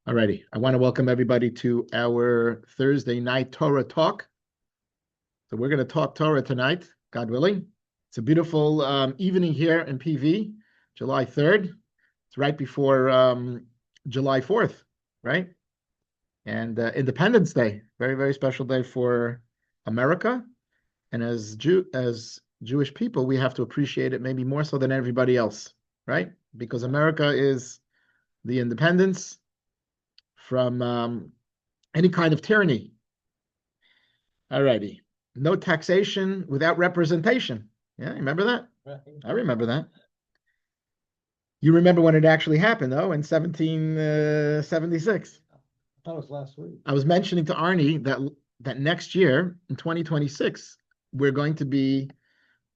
Alrighty, I want to welcome everybody to our Thursday night Torah talk. So we're going to talk Torah tonight, God willing. It's a beautiful evening here in PV, July 3rd. It's right before July 4th, right? And Independence Day, very, very special day for America. And as Jewish people, we have to appreciate it maybe more so than everybody else, right? Because America is the independence from any kind of tyranny. Alrighty. No taxation without representation. Yeah, remember that? Right. I remember that. You remember when it actually happened, though, in 1776. I thought it was last week. I was mentioning to Arnie that next year, in 2026, we're going to be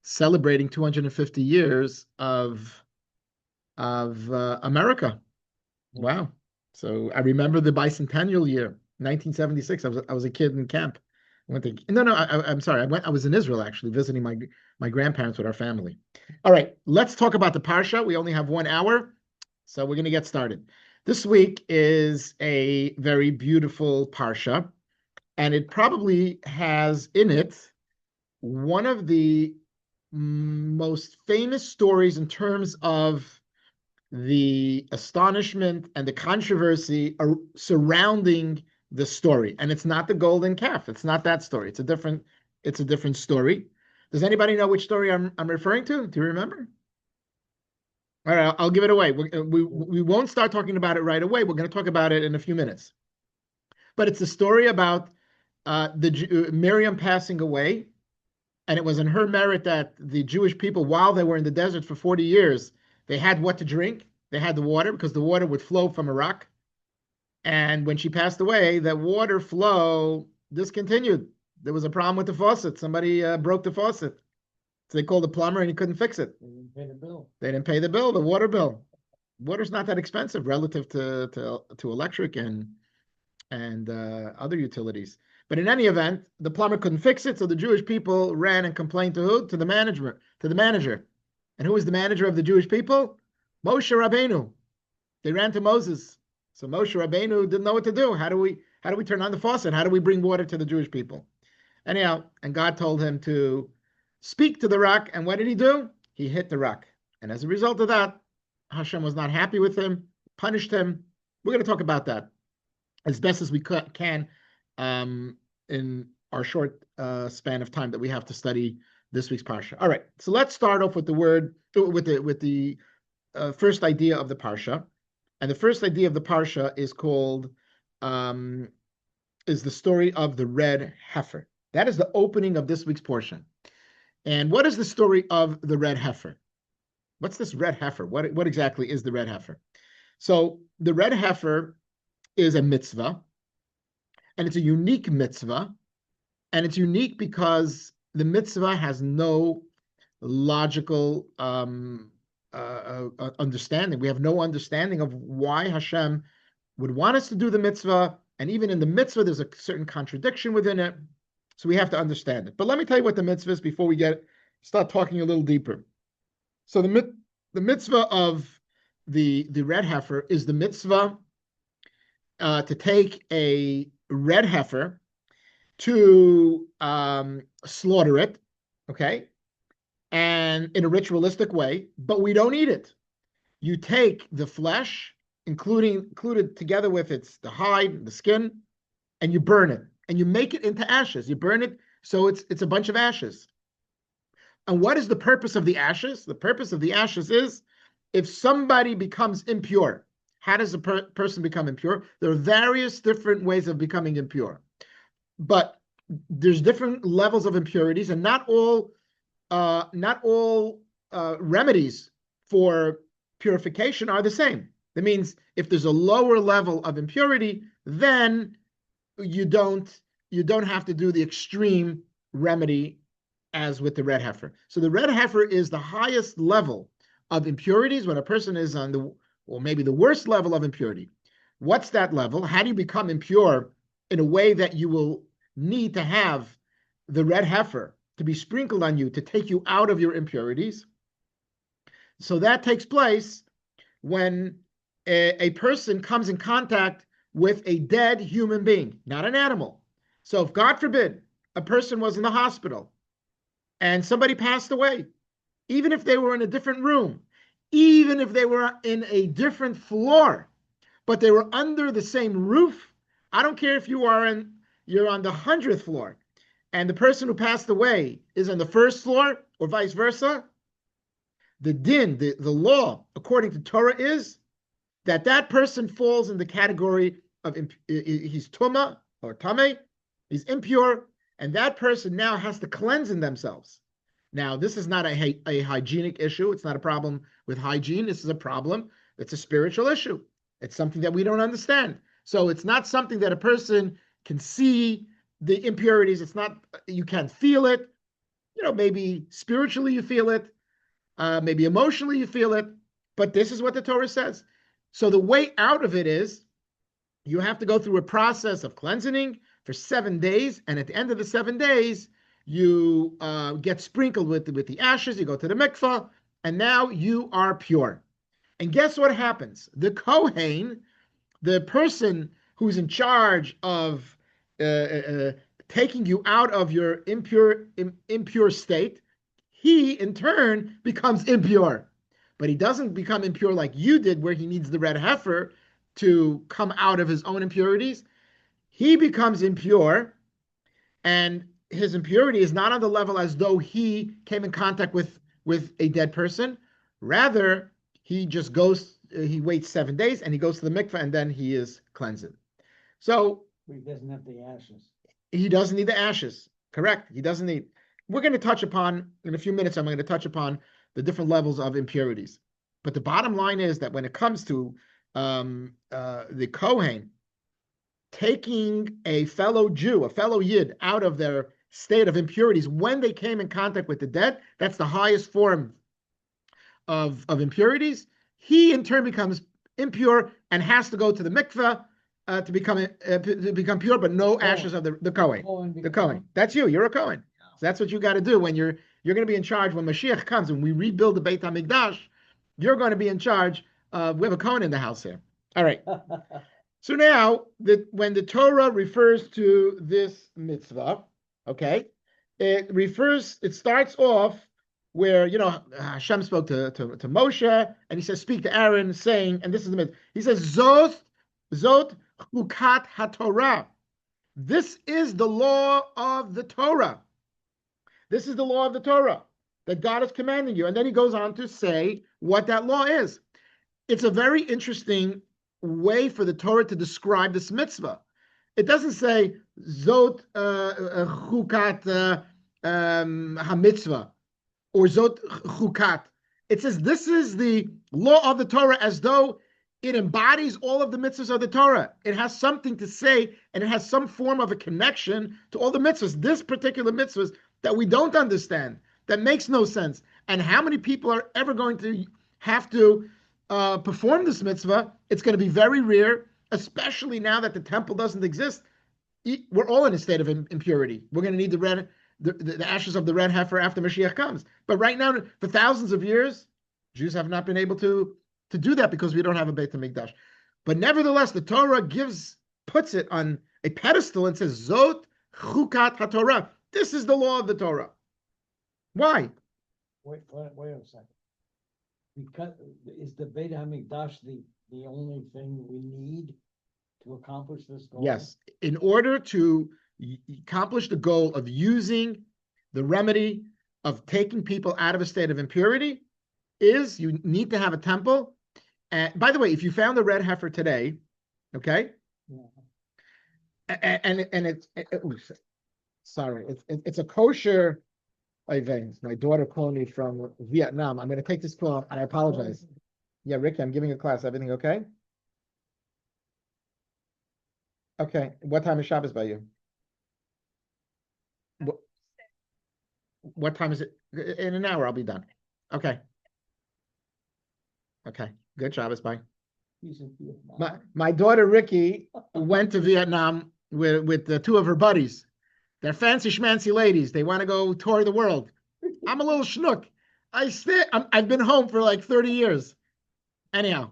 celebrating 250 years of America. Wow. So I remember the bicentennial year, 1976. I was a kid in camp. I'm sorry. I was in Israel actually visiting my grandparents with our family. All right, let's talk about the Parsha. We only have 1 hour, so we're going to get started. This week is a very beautiful Parsha, and it probably has in it one of the most famous stories in terms of the astonishment and the controversy surrounding the story. And it's not the golden calf. It's not that story. It's a different story. Does anybody know which story I'm referring to? Do you remember? All right, I'll give it away. We won't start talking about it right away. We're going to talk about it in a few minutes. But it's a story about Miriam passing away. And it was in her merit that the Jewish people, while they were in the desert for 40 years, they had what to drink. They had the water because the water would flow from a rock. And when she passed away, that water flow discontinued. There was a problem with the faucet. Somebody broke the faucet. So they called the plumber and he couldn't fix it. They didn't pay the bill. They didn't pay the bill, the water bill. Water's not that expensive relative to electric and other utilities. But in any event, the plumber couldn't fix it, so the Jewish people ran and complained to who? To the manager. And who was the manager of the Jewish people? Moshe Rabbeinu. They ran to Moses. So Moshe Rabbeinu didn't know what to do. How do we turn on the faucet? How do we bring water to the Jewish people? Anyhow, and God told him to speak to the rock. And what did he do? He hit the rock. And as a result of that, Hashem was not happy with him, punished him. We're going to talk about that as best as we can in our short span of time that we have to study this week's parsha. All right, so let's start off with the first idea of the parsha, and the first idea of the parsha is called is the story of the red heifer. That is the opening of this week's portion. And what is the story of the red heifer? What's this red heifer? What exactly is the red heifer? So the red heifer is a mitzvah, and it's a unique mitzvah, and it's unique because the mitzvah has no logical understanding. We have no understanding of why Hashem would want us to do the mitzvah, and even in the mitzvah, there's a certain contradiction within it, so we have to understand it. But let me tell you what the mitzvah is before we start talking a little deeper. So the mitzvah of the red heifer is the mitzvah to take a red heifer to slaughter it, okay, and in a ritualistic way, but we don't eat it. You take the flesh, included together with the hide, the skin, and you burn it, and you make it into ashes. You burn it so it's a bunch of ashes. And what is the purpose of the ashes? The purpose of the ashes is if somebody becomes impure. How does a person become impure? There are various different ways of becoming impure, but there's different levels of impurities, and not all remedies for purification are the same. That means if there's a lower level of impurity, then you don't have to do the extreme remedy as with the red heifer. So the red heifer is the highest level of impurities when a person is on or maybe the worst level of impurity. What's that level? How do you become impure in a way that you will need to have the red heifer to be sprinkled on you to take you out of your impurities? So that takes place when a person comes in contact with a dead human being, not an animal. So if God forbid a person was in the hospital and somebody passed away, even if they were in a different room, even if they were in a different floor, but they were under the same roof, I don't care if you're on the 100th floor and the person who passed away is on the first floor or vice versa, the din, the law, according to Torah, is that that person falls in the category of he's tuma or tame, he's impure, and that person now has to cleanse in themselves. Now, this is not a hygienic issue. It's not a problem with hygiene. This is a problem. It's a spiritual issue. It's something that we don't understand. So it's not something that a person can see the impurities. It's not, you can't feel it. Maybe spiritually you feel it. Maybe emotionally you feel it. But this is what the Torah says. So the way out of it is you have to go through a process of cleansing for 7 days. And at the end of the 7 days, you get sprinkled with the ashes. You go to the mikvah. And now you are pure. And guess what happens? The Kohen, the person who's in charge of taking you out of your impure state, he in turn becomes impure. But he doesn't become impure like you did, where he needs the red heifer to come out of his own impurities. He becomes impure, and his impurity is not on the level as though he came in contact with a dead person. Rather, he just goes, he waits 7 days and he goes to the mikveh and then he is cleansed. So He doesn't have the ashes. he doesn't need the ashes. Correct. He doesn't need. We're going to touch upon, in a few minutes, I'm going to touch upon the different levels of impurities. But the bottom line is that when it comes to the Kohen taking a fellow Jew, a fellow Yid, out of their state of impurities when they came in contact with the dead, that's the highest form of impurities. He in turn becomes impure and has to go to the mikveh to become pure, but no ashes of the Kohen. The Kohen. That's you. You're a Kohen. So that's what you got to do when you're going to be in charge when Mashiach comes and we rebuild the Beit HaMikdash. You're going to be in charge. We have a Kohen in the house here. All right. So now, when the Torah refers to this mitzvah, okay, it starts off where, Hashem spoke to Moshe, and he says, speak to Aaron, saying, and this is the mitzvah. He says, Zot CHUKAT HaTorah. This is the law of the Torah. This is the law of the Torah that God is commanding you. And then he goes on to say what that law is. It's a very interesting way for the Torah to describe this mitzvah. It doesn't say Zot CHUKAT HaMitzvah or Zot CHUKAT. It says this is the law of the Torah as though it embodies all of the mitzvahs of the Torah. It has something to say, and it has some form of a connection to all the mitzvahs. This particular mitzvahs that we don't understand, that makes no sense. And how many people are ever going to have to perform this mitzvah? It's going to be very rare, especially now that the temple doesn't exist. We're all in a state of impurity. We're going to need the ashes of the red heifer after Mashiach comes. But right now, for thousands of years, Jews have not been able to do that because we don't have a Beit HaMikdash. But nevertheless, the Torah puts it on a pedestal and says, Zot CHUKAT HaTorah. This is the law of the Torah. Why? Wait a second. Because is the Beit HaMikdash the only thing we need to accomplish this goal? Yes. In order to accomplish the goal of using the remedy of taking people out of a state of impurity, is you need to have a temple. And by the way, if you found the red heifer today, okay, yeah. and it's a kosher event. My daughter called me from Vietnam. I'm going to take this call, and I apologize. Yeah, Ricky, I'm giving a class. Everything okay? Okay. What time is Shabbos by you? What time is it? In an hour, I'll be done. Okay. Okay. Good Shabbos. Bye. My daughter Ricky went to Vietnam with the two of her buddies. They're fancy schmancy ladies. They want to go tour the world. I'm a little schnook. I've been home for like 30 years. Anyhow,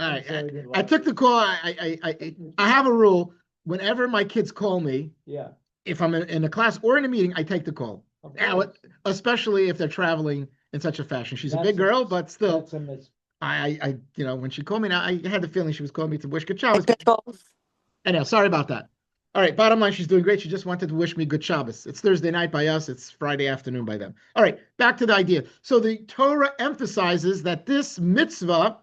All I'm right. sorry to I laugh. took the call. I have a rule. Whenever my kids call me, Yeah, if I'm in a class or in a meeting, I take the call. of Now, course. especially if they're traveling in such a fashion. She's a That's big girl, but still, That's a miss. when she called me, now I had the feeling she was calling me to wish good Shabbos. Good both. Anyhow, sorry about that. All right, bottom line, she's doing great. She just wanted to wish me good Shabbos. It's Thursday night by us. It's Friday afternoon by them. All right, back to the idea. So the Torah emphasizes that this mitzvah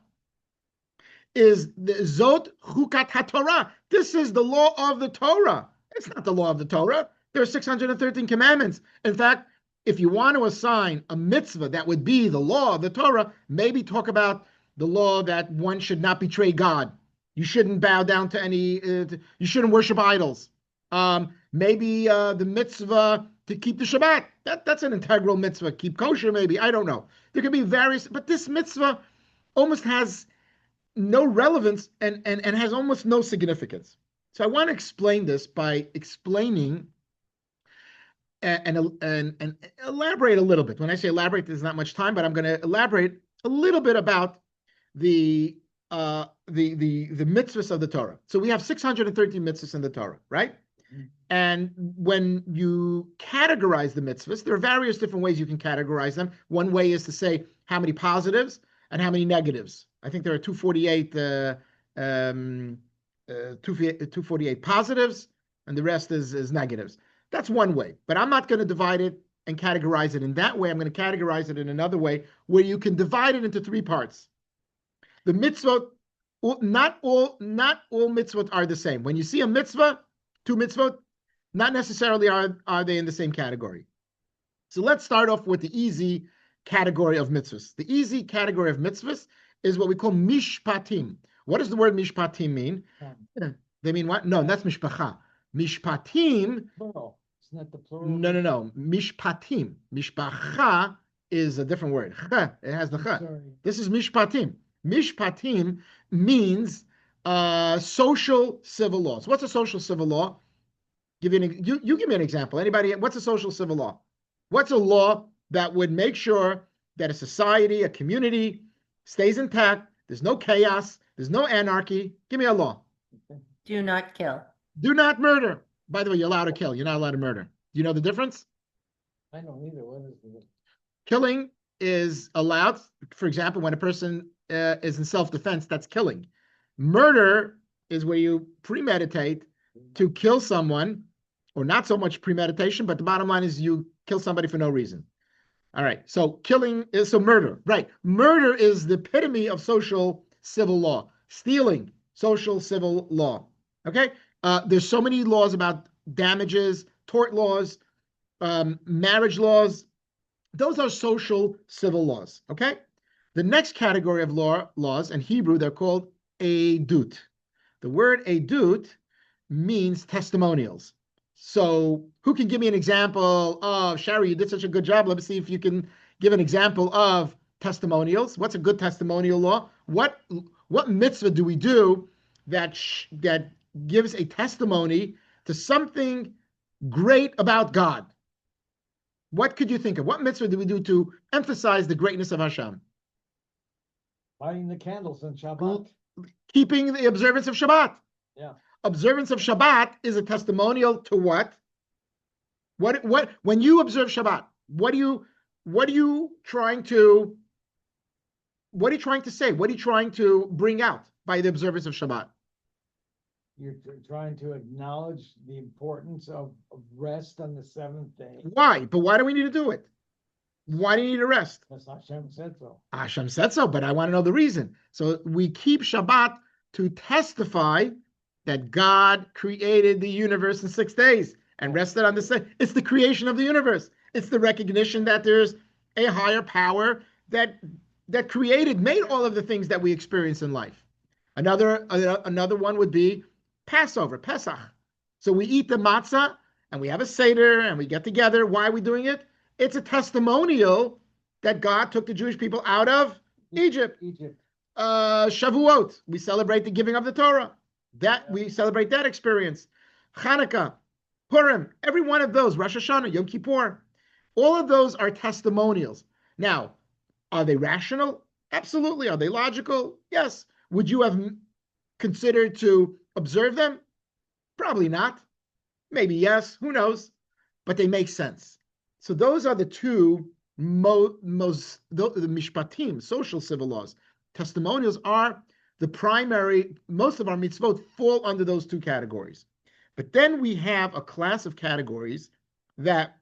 is the Zot CHUKAT HaTorah. This is the law of the Torah. It's not the law of the Torah. There are 613 commandments. In fact, if you want to assign a mitzvah that would be the law of the Torah, maybe talk about the law that one should not betray God. You shouldn't bow down to any, you shouldn't worship idols. Maybe the mitzvah to keep the Shabbat. That's an integral mitzvah. Keep kosher, maybe. I don't know. There could be various, but this mitzvah almost has no relevance and has almost no significance. So I want to explain this by explaining and elaborate a little bit. When I say elaborate, there's not much time, but I'm going to elaborate a little bit about the the mitzvahs of the Torah. So we have 613 mitzvahs in the Torah, right? And when you categorize the mitzvahs, there are various different ways you can categorize them. One way is to say how many positives and how many negatives. I think there are 248 positives, and the rest is negatives. That's one way. But I'm not going to divide it and categorize it in that way. I'm going to categorize it in another way where you can divide it into three parts. The mitzvot, not all mitzvot are the same. When you see a mitzvah, two mitzvot, not necessarily are they in the same category. So let's start off with the easy category of mitzvahs. The easy category of mitzvahs is what we call mishpatim. What does the word mishpatim mean? They mean what? No, that's mishpacha. Mishpatim. Plural. Isn't that the plural? No. Mishpatim. Mishpacha is a different word. It has the cha. Sorry. This is mishpatim. Mishpatim means social civil laws. What's a social civil law? You give me an example. Anybody? What's a social civil law? What's a law that would make sure that a society, a community stays intact? There's no chaos. There's no anarchy. Give me a law. Do not kill. Do not murder. By the way, you're allowed to kill. You're not allowed to murder. Do you know the difference? I don't either. What is the Killing is allowed. For example, when a person is in self-defense, that's killing. Murder is where you premeditate to kill someone, or not so much premeditation, but the bottom line is you kill somebody for no reason. All right. So killing is murder, right? Murder is the epitome of social civil law. Stealing, social civil law. Okay. There's so many laws about damages, tort laws, marriage laws. Those are social civil laws. Okay. The next category of laws in Hebrew, they're called edut. The word edut means testimonials. So who can give me an example of, Shari, you did such a good job. Let me see if you can give an example of testimonials. What's a good testimonial law? What mitzvah do we do that gives a testimony to something great about God? What could you think of? What mitzvah do we do to emphasize the greatness of Hashem? lighting the candles on Shabbat? Keeping the observance of Shabbat. Yeah. Observance of Shabbat is a testimonial to what? When you observe Shabbat, what are you trying to say? What are you trying to bring out by the observance of Shabbat? You're trying to acknowledge the importance of rest on the seventh day. Why? But why do we need to do it? Why do you need to rest? That's Hashem said so. Hashem said so, but I want to know the reason. So we keep Shabbat to testify that God created the universe in 6 days and rested on the 7th. It's the creation of the universe. It's the recognition that there's a higher power that made all of the things that we experience in life. Another one would be Passover, Pesach. So we eat the matzah and we have a Seder and we get together. Why are we doing it? It's a testimonial that God took the Jewish people out of Egypt. Shavuot, we celebrate the giving of the Torah. We celebrate that experience. Hanukkah, Purim, every one of those, Rosh Hashanah, Yom Kippur, all of those are testimonials. Now, are they rational? Absolutely. Are they logical? Yes. Would you have considered to observe them? Probably not. Maybe yes, who knows? But they make sense. So those are the two most the mishpatim, social civil laws. Testimonials are the primary, most of our mitzvot fall under those two categories. But then we have a class of categories that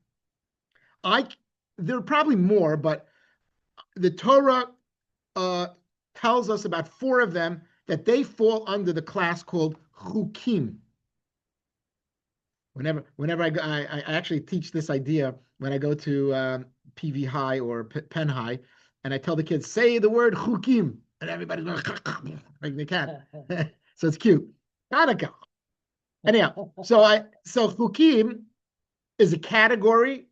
there are probably more, but the Torah tells us about 4 of them that they fall under the class called chukim. Whenever I actually teach this idea when I go to PV High or Penn High, and I tell the kids, say the word chukim, and everybody's going like they can. So it's cute. Anyhow, so chukim is a category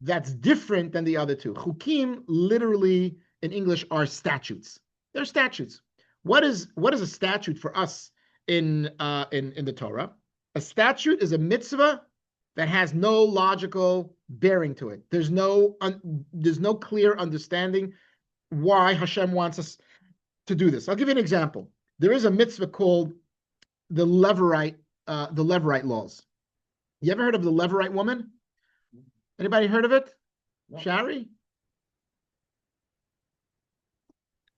that's different than the other two. Chukim literally in English are statutes. They're statutes. What is a statute for us in the Torah? A statute is a mitzvah that has no logical bearing to it. There's no clear understanding why Hashem wants us to do this. I'll give you an example. There is a mitzvah called the Levirate laws. You ever heard of the Levirate woman? Anybody heard of it? No. Shari?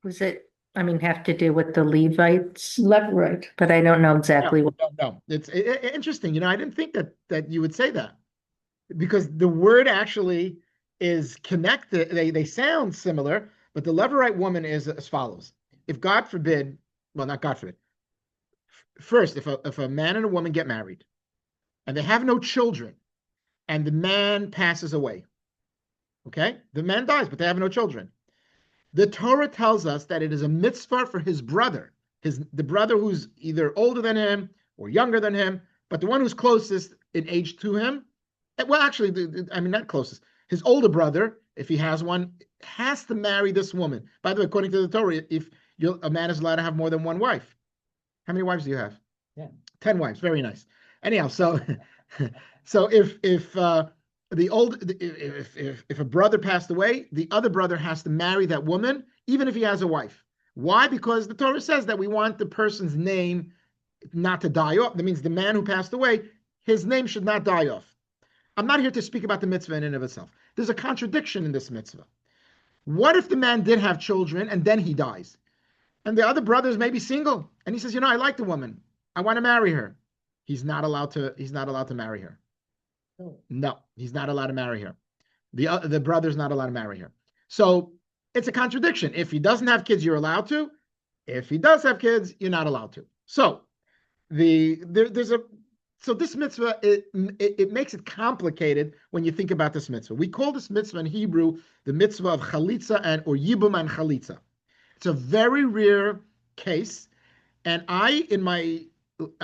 Was it, have to do with the Levites? Levirate. But I don't know exactly what. No. It's interesting. I didn't think that you would say that, because the word actually is connected. They sound similar, but the Levirate woman is as follows. If God forbid, well, not God forbid. First, if a man and a woman get married and they have no children and the man passes away, okay? The man dies, but they have no children. The Torah tells us that it is a mitzvah for his brother, the brother who's either older than him or younger than him, but the one who's closest in age to him. Well, actually, not closest. His older brother, if he has one, has to marry this woman. By the way, according to the Torah, if a man is allowed to have more than one wife. How many wives do you have? 10 wives. Very nice. Anyhow, so if a brother passed away, the other brother has to marry that woman, even if he has a wife. Why? Because the Torah says that we want the person's name not to die off. That means the man who passed away, his name should not die off. I'm not here to speak about the mitzvah in and of itself. There's a contradiction in this mitzvah. What if the man did have children and then he dies? And the other brothers may be single, and he says, I like the woman. I want to marry her. He's not allowed to marry her. No, he's not allowed to marry her. The brother's not allowed to marry her. So it's a contradiction. If he doesn't have kids, you're allowed to. If he does have kids, you're not allowed to. So this mitzvah, it makes it complicated when you think about this mitzvah. We call this mitzvah in Hebrew the mitzvah of chalitza or yibum and chalitza. It's a very rare case. And I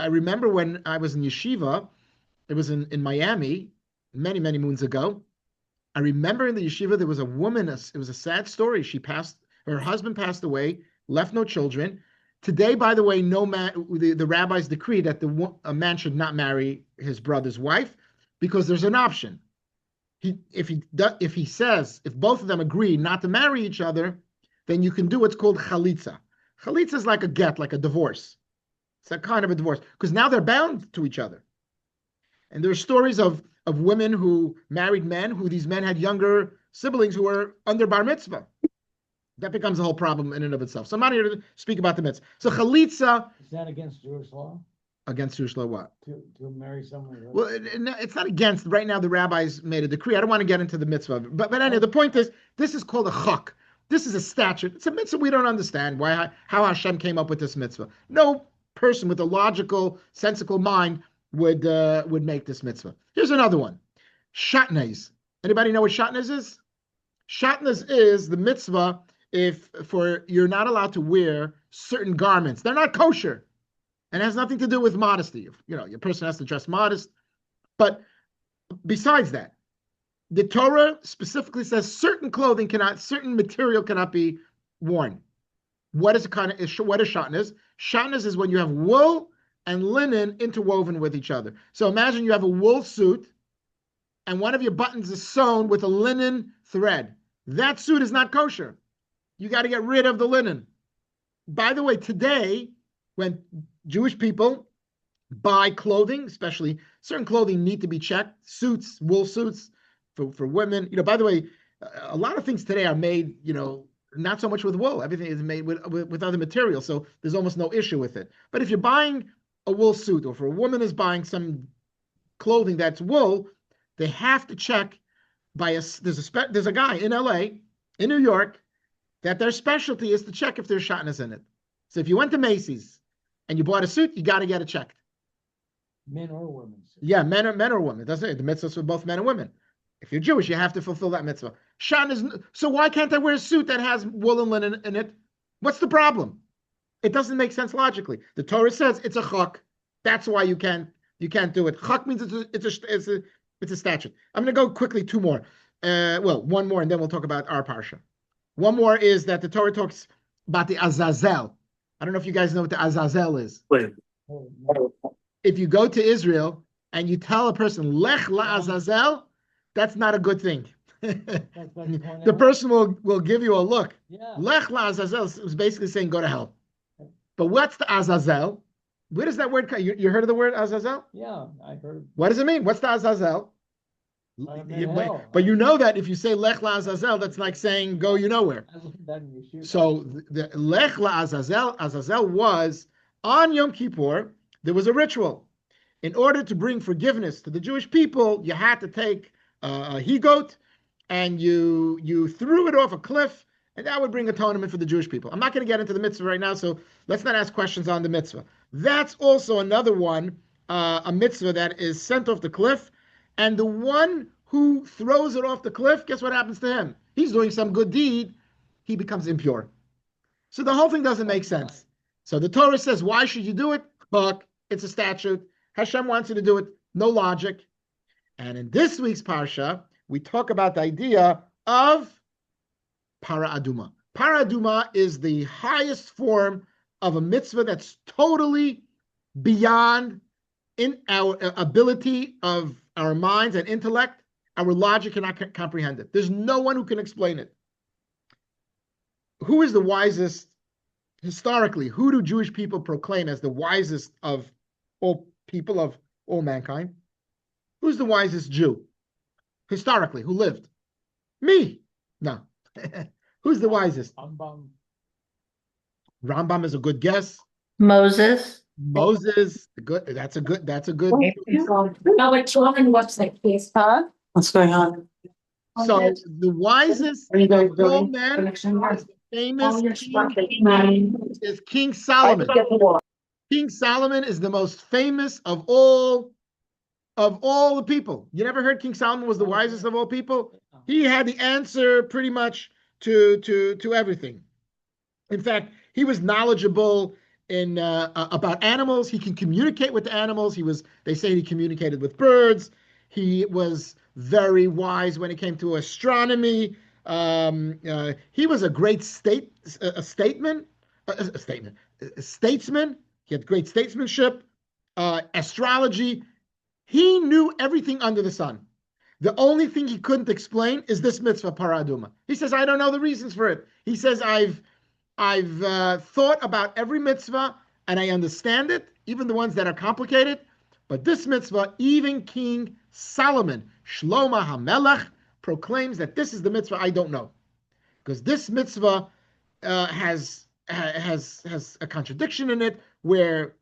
remember when I was in yeshiva, it was in Miami many, many moons ago. I remember in the yeshiva, there was a woman, it was a sad story. Her husband passed away, left no children. Today, by the way, no man, the rabbis decree that a man should not marry his brother's wife because there's an option. If both of them agree not to marry each other, then you can do what's called chalitza. Chalitza is like a get, like a divorce. It's a kind of a divorce because now they're bound to each other. And there are stories of women who married men who these men had younger siblings who were under bar mitzvah. That becomes a whole problem in and of itself. So I'm not here to speak about the mitzvah. So chalitza. Is that against Jewish law? Against Jewish law what? To marry someone. Well, it's not against. Right now the rabbis made a decree. I don't want to get into the mitzvah. But anyway, the point is, this is called a chuk. This is a statute. It's a mitzvah we don't understand how Hashem came up with this mitzvah. No person with a logical, sensical mind would make this mitzvah. Here's another one. Shatnez. Anybody know what shatnez is? Shatnez is the mitzvah you're not allowed to wear certain garments. They're not kosher. And it has nothing to do with modesty. Your person has to dress modest. But besides that, the Torah specifically says certain material cannot be worn. What is shatnez? Shatnez is when you have wool and linen interwoven with each other. So imagine you have a wool suit and one of your buttons is sewn with a linen thread. That suit is not kosher. You got to get rid of the linen. by the way, today, when Jewish people buy clothing, especially certain clothing need to be checked, suits, wool suits for women. By the way, a lot of things today are made, not so much with wool. Everything is made with other materials. So there's almost no issue with it. But if you're buying a wool suit, or if a woman is buying some clothing that's wool, they have to check there's a guy in LA, in New York, that their specialty is to check if there's shatnez in it. So if you went to Macy's and you bought a suit, you got to get it checked. Men or women. Yeah, men or women. It doesn't. The mitzvahs for both men and women. If you're Jewish, you have to fulfill that mitzvah. Shatnez. So why can't I wear a suit that has wool and linen in it? What's the problem? It doesn't make sense logically. The Torah says it's a chuk. That's why you can't do it. Chuk means it's a statute. I'm going to go quickly. Two more. One more, and then we'll talk about our parsha. One more is that the Torah talks about the Azazel. I don't know if you guys know what the Azazel is. If you go to Israel and you tell a person, Lech la Azazel, that's not a good thing. The person will give you a look. Yeah. Lech la Azazel is basically saying go to hell. But what's the Azazel? Where does that word come? You heard of the word Azazel? Yeah, I heard. What does it mean? What's the Azazel? But you know that if you say Lech la Azazel, that's like saying go you nowhere. So the Lech la Azazel was on Yom Kippur. There was a ritual. In order to bring forgiveness to the Jewish people, you had to take a he-goat and you threw it off a cliff, and that would bring atonement for the Jewish people. I'm not going to get into the mitzvah right now, so let's not ask questions on the mitzvah. That's also another one, a mitzvah that is sent off the cliff, and the one who throws it off the cliff, guess what happens to him? He's doing some good deed, he becomes impure. So the whole thing doesn't make sense. So the Torah says, why should you do it? But it's a statute. Hashem wants you to do it. No logic. And in this week's parsha, we talk about the idea of para aduma. Para aduma is the highest form of a mitzvah that's totally beyond in our ability of our minds and intellect. Our logic cannot comprehend it. There's no one who can explain it. Who is the wisest? Historically, who do Jewish people proclaim as the wisest of all people, of all mankind? Who's the wisest Jew? Historically, who lived? Me. No. Who's the wisest? Rambam is a good guess. Moses. Good. That's a good. What's that case? Huh? What's going on? So the wisest of all men is the famous king, is King Solomon. King Solomon is the most famous of all the people. You never heard King Solomon was the wisest of all people? He had the answer pretty much to everything. In fact, he was knowledgeable in about animals. He can communicate with the animals. They say he communicated with birds. He was very wise when it came to astronomy. He was a great statesman. He had great statesmanship, astrology. He knew everything under the sun. The only thing he couldn't explain is this mitzvah, para aduma. He says, I don't know the reasons for it. He says, I've thought about every mitzvah and I understand it, even the ones that are complicated. But this mitzvah, even King Solomon, Shlomo HaMelech, proclaims that this is the mitzvah I don't know. Because this mitzvah has a contradiction in it where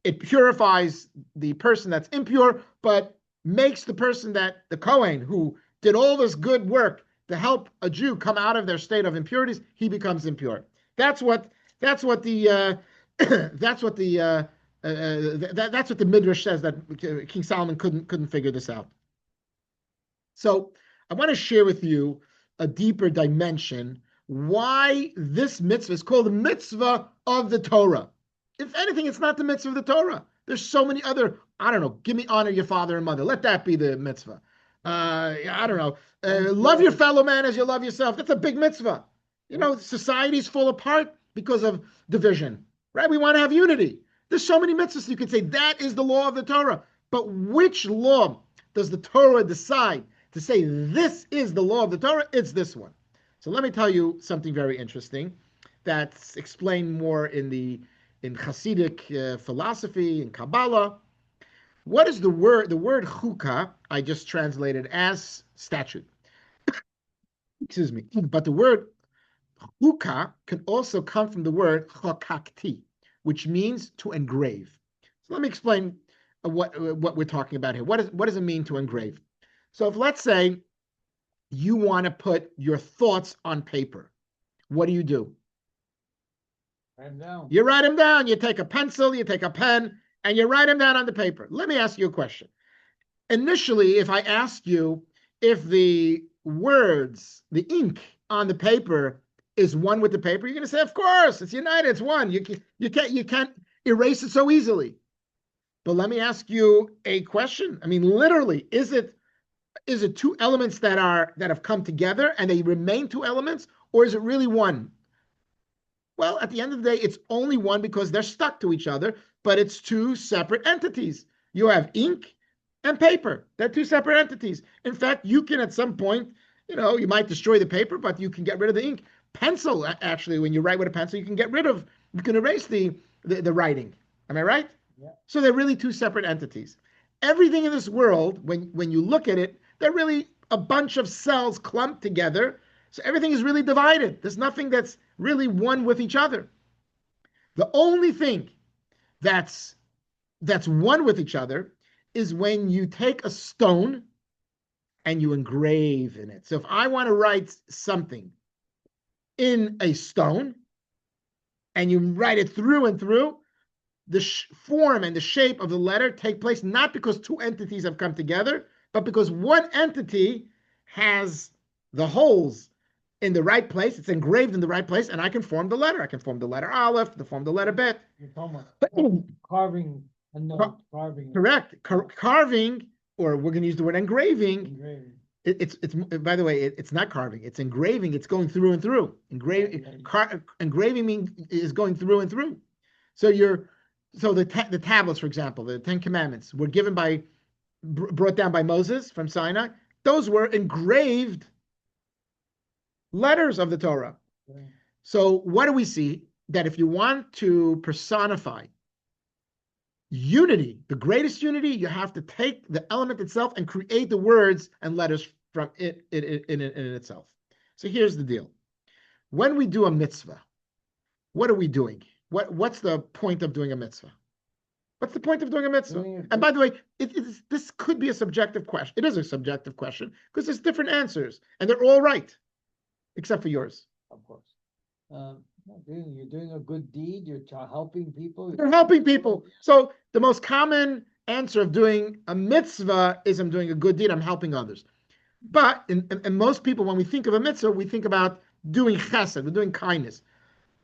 it purifies the person that's impure, but makes the person the Kohen, who did all this good work to help a Jew come out of their state of impurities, he becomes impure. That's what the Midrash says, that King Solomon couldn't figure this out. So I want to share with you a deeper dimension why this mitzvah is called the mitzvah of the Torah. If anything, it's not the mitzvah of the Torah. There's so many other, honor your father and mother. Let that be the mitzvah. Love your fellow man as you love yourself. That's a big mitzvah. Societies fall apart because of division, right? We want to have unity. There's so many mitzvahs you could say that is the law of the Torah. But which law does the Torah decide to say this is the law of the Torah? It's this one. So let me tell you something very interesting. that's explained more in Hasidic philosophy and Kabbalah. What is the word? The word chukah I just translated as statute. Excuse me. But the word chukah can also come from the word chokakti, which means to engrave. So let me explain what we're talking about here. What does it mean to engrave? So if let's say you want to put your thoughts on paper, what do? Write 'em down. You write them down. You take a pencil, you take a pen, and you write them down on the paper. Let me ask you a question. Initially, if I ask you if the words, the ink on the paper is one with the paper, you're going to say, of course, it's united, it's one. You can't erase it so easily. But let me ask you a question. I mean, literally, is it two elements that have come together and they remain two elements, or is it really one? Well, at the end of the day, it's only one because they're stuck to each other, but it's two separate entities. You have ink and paper. They're two separate entities. In fact, you can at some point, you might destroy the paper, but you can get rid of the ink. Pencil, actually, when you write with a pencil, you can erase the writing. Am I right? Yeah. So they're really two separate entities. Everything in this world, when you look at it, they're really a bunch of cells clumped together. So everything is really divided. There's nothing that's really one with each other. The only thing that's one with each other is when you take a stone and you engrave in it. So if I want to write something in a stone and you write it through and through, the form and the shape of the letter take place not because two entities have come together, but because one entity has the holes in the right place. It's engraved in the right place, and I can form the letter. I can form the letter Aleph, to form the letter Bet. You're talking about carving a note, carving. Correct. Carving, or we're going to use the word engraving. Engraving. It's by the way, it's not carving. It's engraving. It's going through and through. Engraving is going through and through. So the tablets, for example, the Ten Commandments were brought down by Moses from Sinai. Those were engraved letters of the Torah. Okay. So what do we see? That if you want to personify unity, the greatest unity, you have to take the element itself and create the words and letters from it in itself. So here's the deal. When we do a mitzvah, what are we doing? What's the point of doing a mitzvah? What's the point of doing a mitzvah? And by the way, this could be a subjective question. It is a subjective question because there's different answers, and they're all right, except for yours. Of course. You're doing a good deed. You're helping people. You're helping people. So the most common answer of doing a mitzvah is I'm doing a good deed. I'm helping others. But and most people, when we think of a mitzvah, we think about doing chesed, we're doing kindness.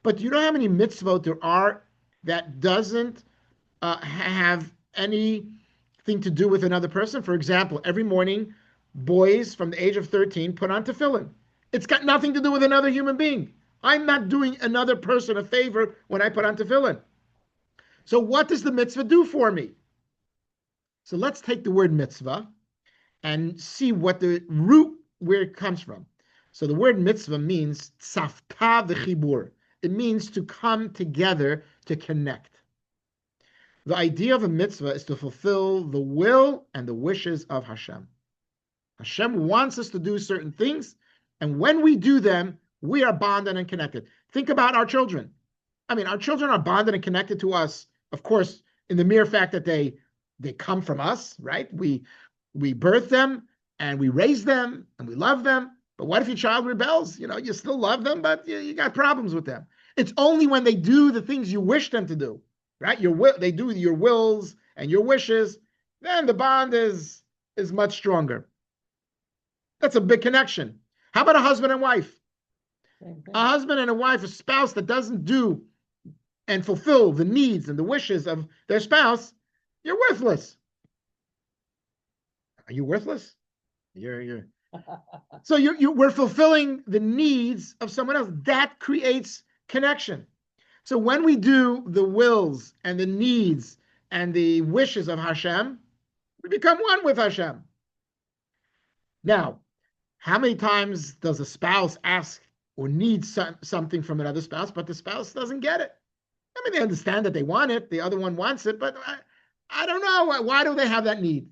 But you know how many mitzvot there are that doesn't have anything to do with another person? For example, every morning, boys from the age of 13 put on tefillin. It's got nothing to do with another human being. I'm not doing another person a favor when I put on tefillin. So what does the mitzvah do for me? So let's take the word mitzvah and see what the root, where it comes from. So the word mitzvah means tzavta v'chibur. It means to come together, to connect. The idea of a mitzvah is to fulfill the will and the wishes of Hashem. Hashem wants us to do certain things, and when we do them, we are bonded and connected. Think about our children. I mean, our children are bonded and connected to us, of course, in the mere fact that they come from us, right? We birth them, and we raise them, and we love them. But what if your child rebels? You still love them, but you got problems with them. It's only when they do the things you wish them to do, right? They do your wills and your wishes, then the bond is much stronger. That's a big connection. How about a husband and wife? A husband and a wife, a spouse that doesn't do and fulfill the needs and the wishes of their spouse, you're worthless. Are you worthless? You're. So we're fulfilling the needs of someone else. That creates connection. So when we do the wills and the needs and the wishes of Hashem, we become one with Hashem. Now, how many times does a spouse ask or needs something from another spouse, but the spouse doesn't get it. I mean, they understand that they want it, the other one wants it, but I don't know. Why do they have that need?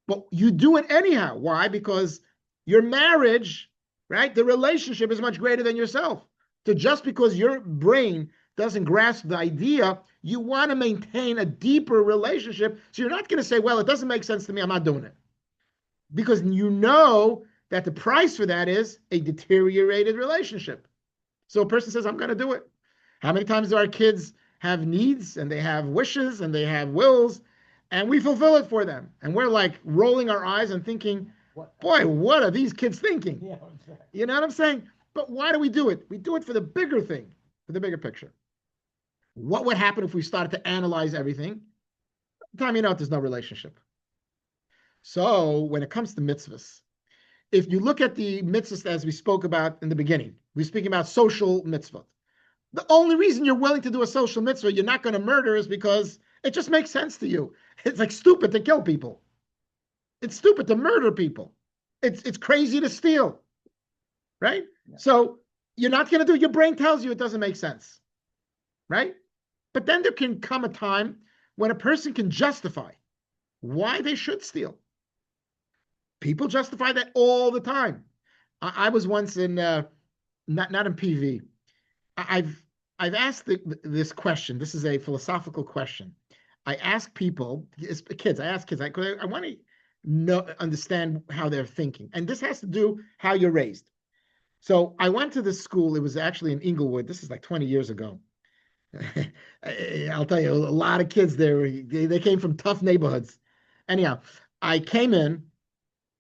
But you do it anyhow. Why? Because your marriage, right? The relationship is much greater than yourself. So just because your brain doesn't grasp the idea, you want to maintain a deeper relationship. So you're not going to say, well, it doesn't make sense to me, I'm not doing it. Because you know that the price for that is a deteriorated relationship. So a person says, I'm going to do it. How many times do our kids have needs and they have wishes and they have wills and we fulfill it for them? And we're like rolling our eyes and thinking, boy, what are these kids thinking? Yeah, exactly. You know what I'm saying? But why do we do it? We do it for the bigger thing, for the bigger picture. What would happen if we started to analyze everything? By the time you know it, there's no relationship. So when it comes to mitzvahs, if you look at the mitzvahs as we spoke about in the beginning, we're speaking about social mitzvah. The only reason you're willing to do a social mitzvah, you're not going to murder, is because it just makes sense to you. It's like stupid to kill people. It's stupid to murder people. It's crazy to steal, right? Yeah. So you're not going to do it. Your brain tells you it doesn't make sense, right? But then there can come a time when a person can justify why they should steal. People justify that all the time. I was once in, not in PV. I've asked this question. This is a philosophical question. I ask people, kids. I want to understand how they're thinking, and this has to do how you're raised. So I went to this school. It was actually in Inglewood. This is like 20 years ago. I'll tell you, a lot of kids there. They came from tough neighborhoods. Anyhow, I came in.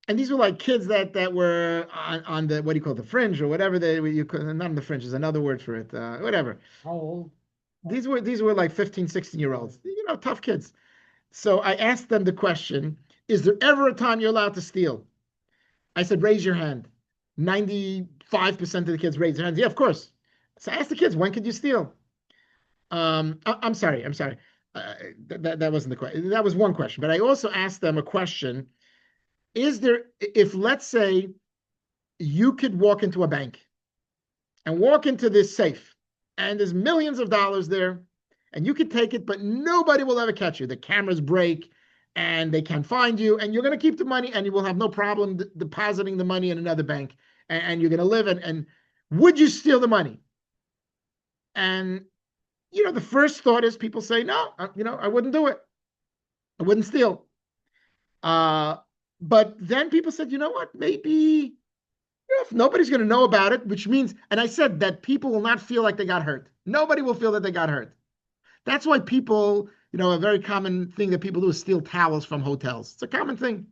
And these were like kids that were on the, what do you call it, the fringe or whatever you could, not on the fringe, is another word for it, whatever. How old? These were like 15, 16-year-olds, tough kids. So I asked them the question, is there ever a time you're allowed to steal? I said, raise your hand. 95% of the kids raised their hands. Yeah, of course. So I asked the kids, when could you steal? I'm sorry. That wasn't the question. That was one question. But I also asked them a question. If let's say you could walk into a bank and walk into this safe and there's millions of dollars there and you could take it, but nobody will ever catch you. The cameras break and they can't find you and you're going to keep the money and you will have no problem depositing the money in another bank and you're going to live and would you steal the money? And, the first thought is people say, no, I wouldn't do it. I wouldn't steal. But then people said, you know what, maybe if nobody's going to know about it, which means, and I said that people will not feel like they got hurt. Nobody will feel that they got hurt. That's why people, a very common thing that people do is steal towels from hotels. It's a common thing.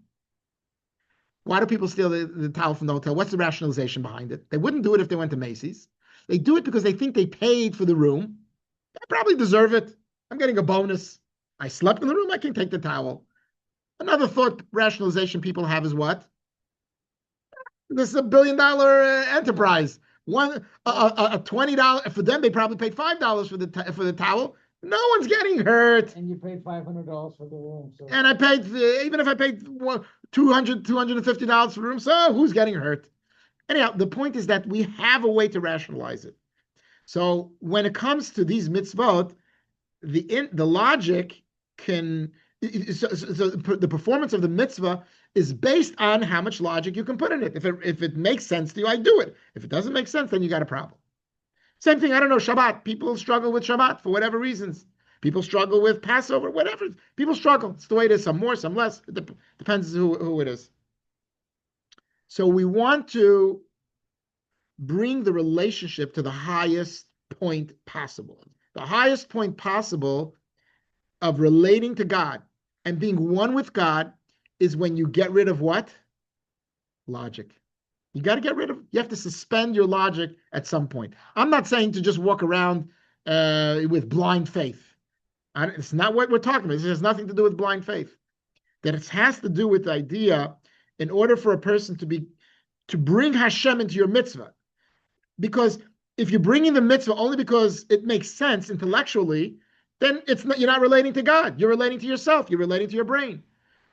Why do people steal the towel from the hotel? What's the rationalization behind it? They wouldn't do it if they went to Macy's. They do it because they think they paid for the room. I probably deserve it. I'm getting a bonus. I slept in the room. I can take the towel. Another thought rationalization people have is what? This is $1 billion enterprise. A $20 for them. They probably paid $5 for the towel. No one's getting hurt. And you paid $500 for the room. So. And I paid, even if I paid $250 for the room, so who's getting hurt? Anyhow, the point is that we have a way to rationalize it. So when it comes to these mitzvot, the logic can. So the performance of the mitzvah is based on how much logic you can put in it. If it makes sense to you, I do it. If it doesn't make sense, then you got a problem. Same thing, I don't know, Shabbat. People struggle with Shabbat for whatever reasons. People struggle with Passover, whatever. People struggle. It's the way it is, some more, some less. It depends who it is. So we want to bring the relationship to the highest point possible. The highest point possible of relating to God and being one with God is when you get rid of what? Logic. You got to get rid of, you have to suspend your logic at some point. I'm not saying to just walk around with blind faith. It's not what we're talking about. This has nothing to do with blind faith. That it has to do with the idea, in order for a person to bring Hashem into your mitzvah. Because if you're bringing the mitzvah only because it makes sense intellectually, then you're not relating to God. You're relating to yourself. You're relating to your brain.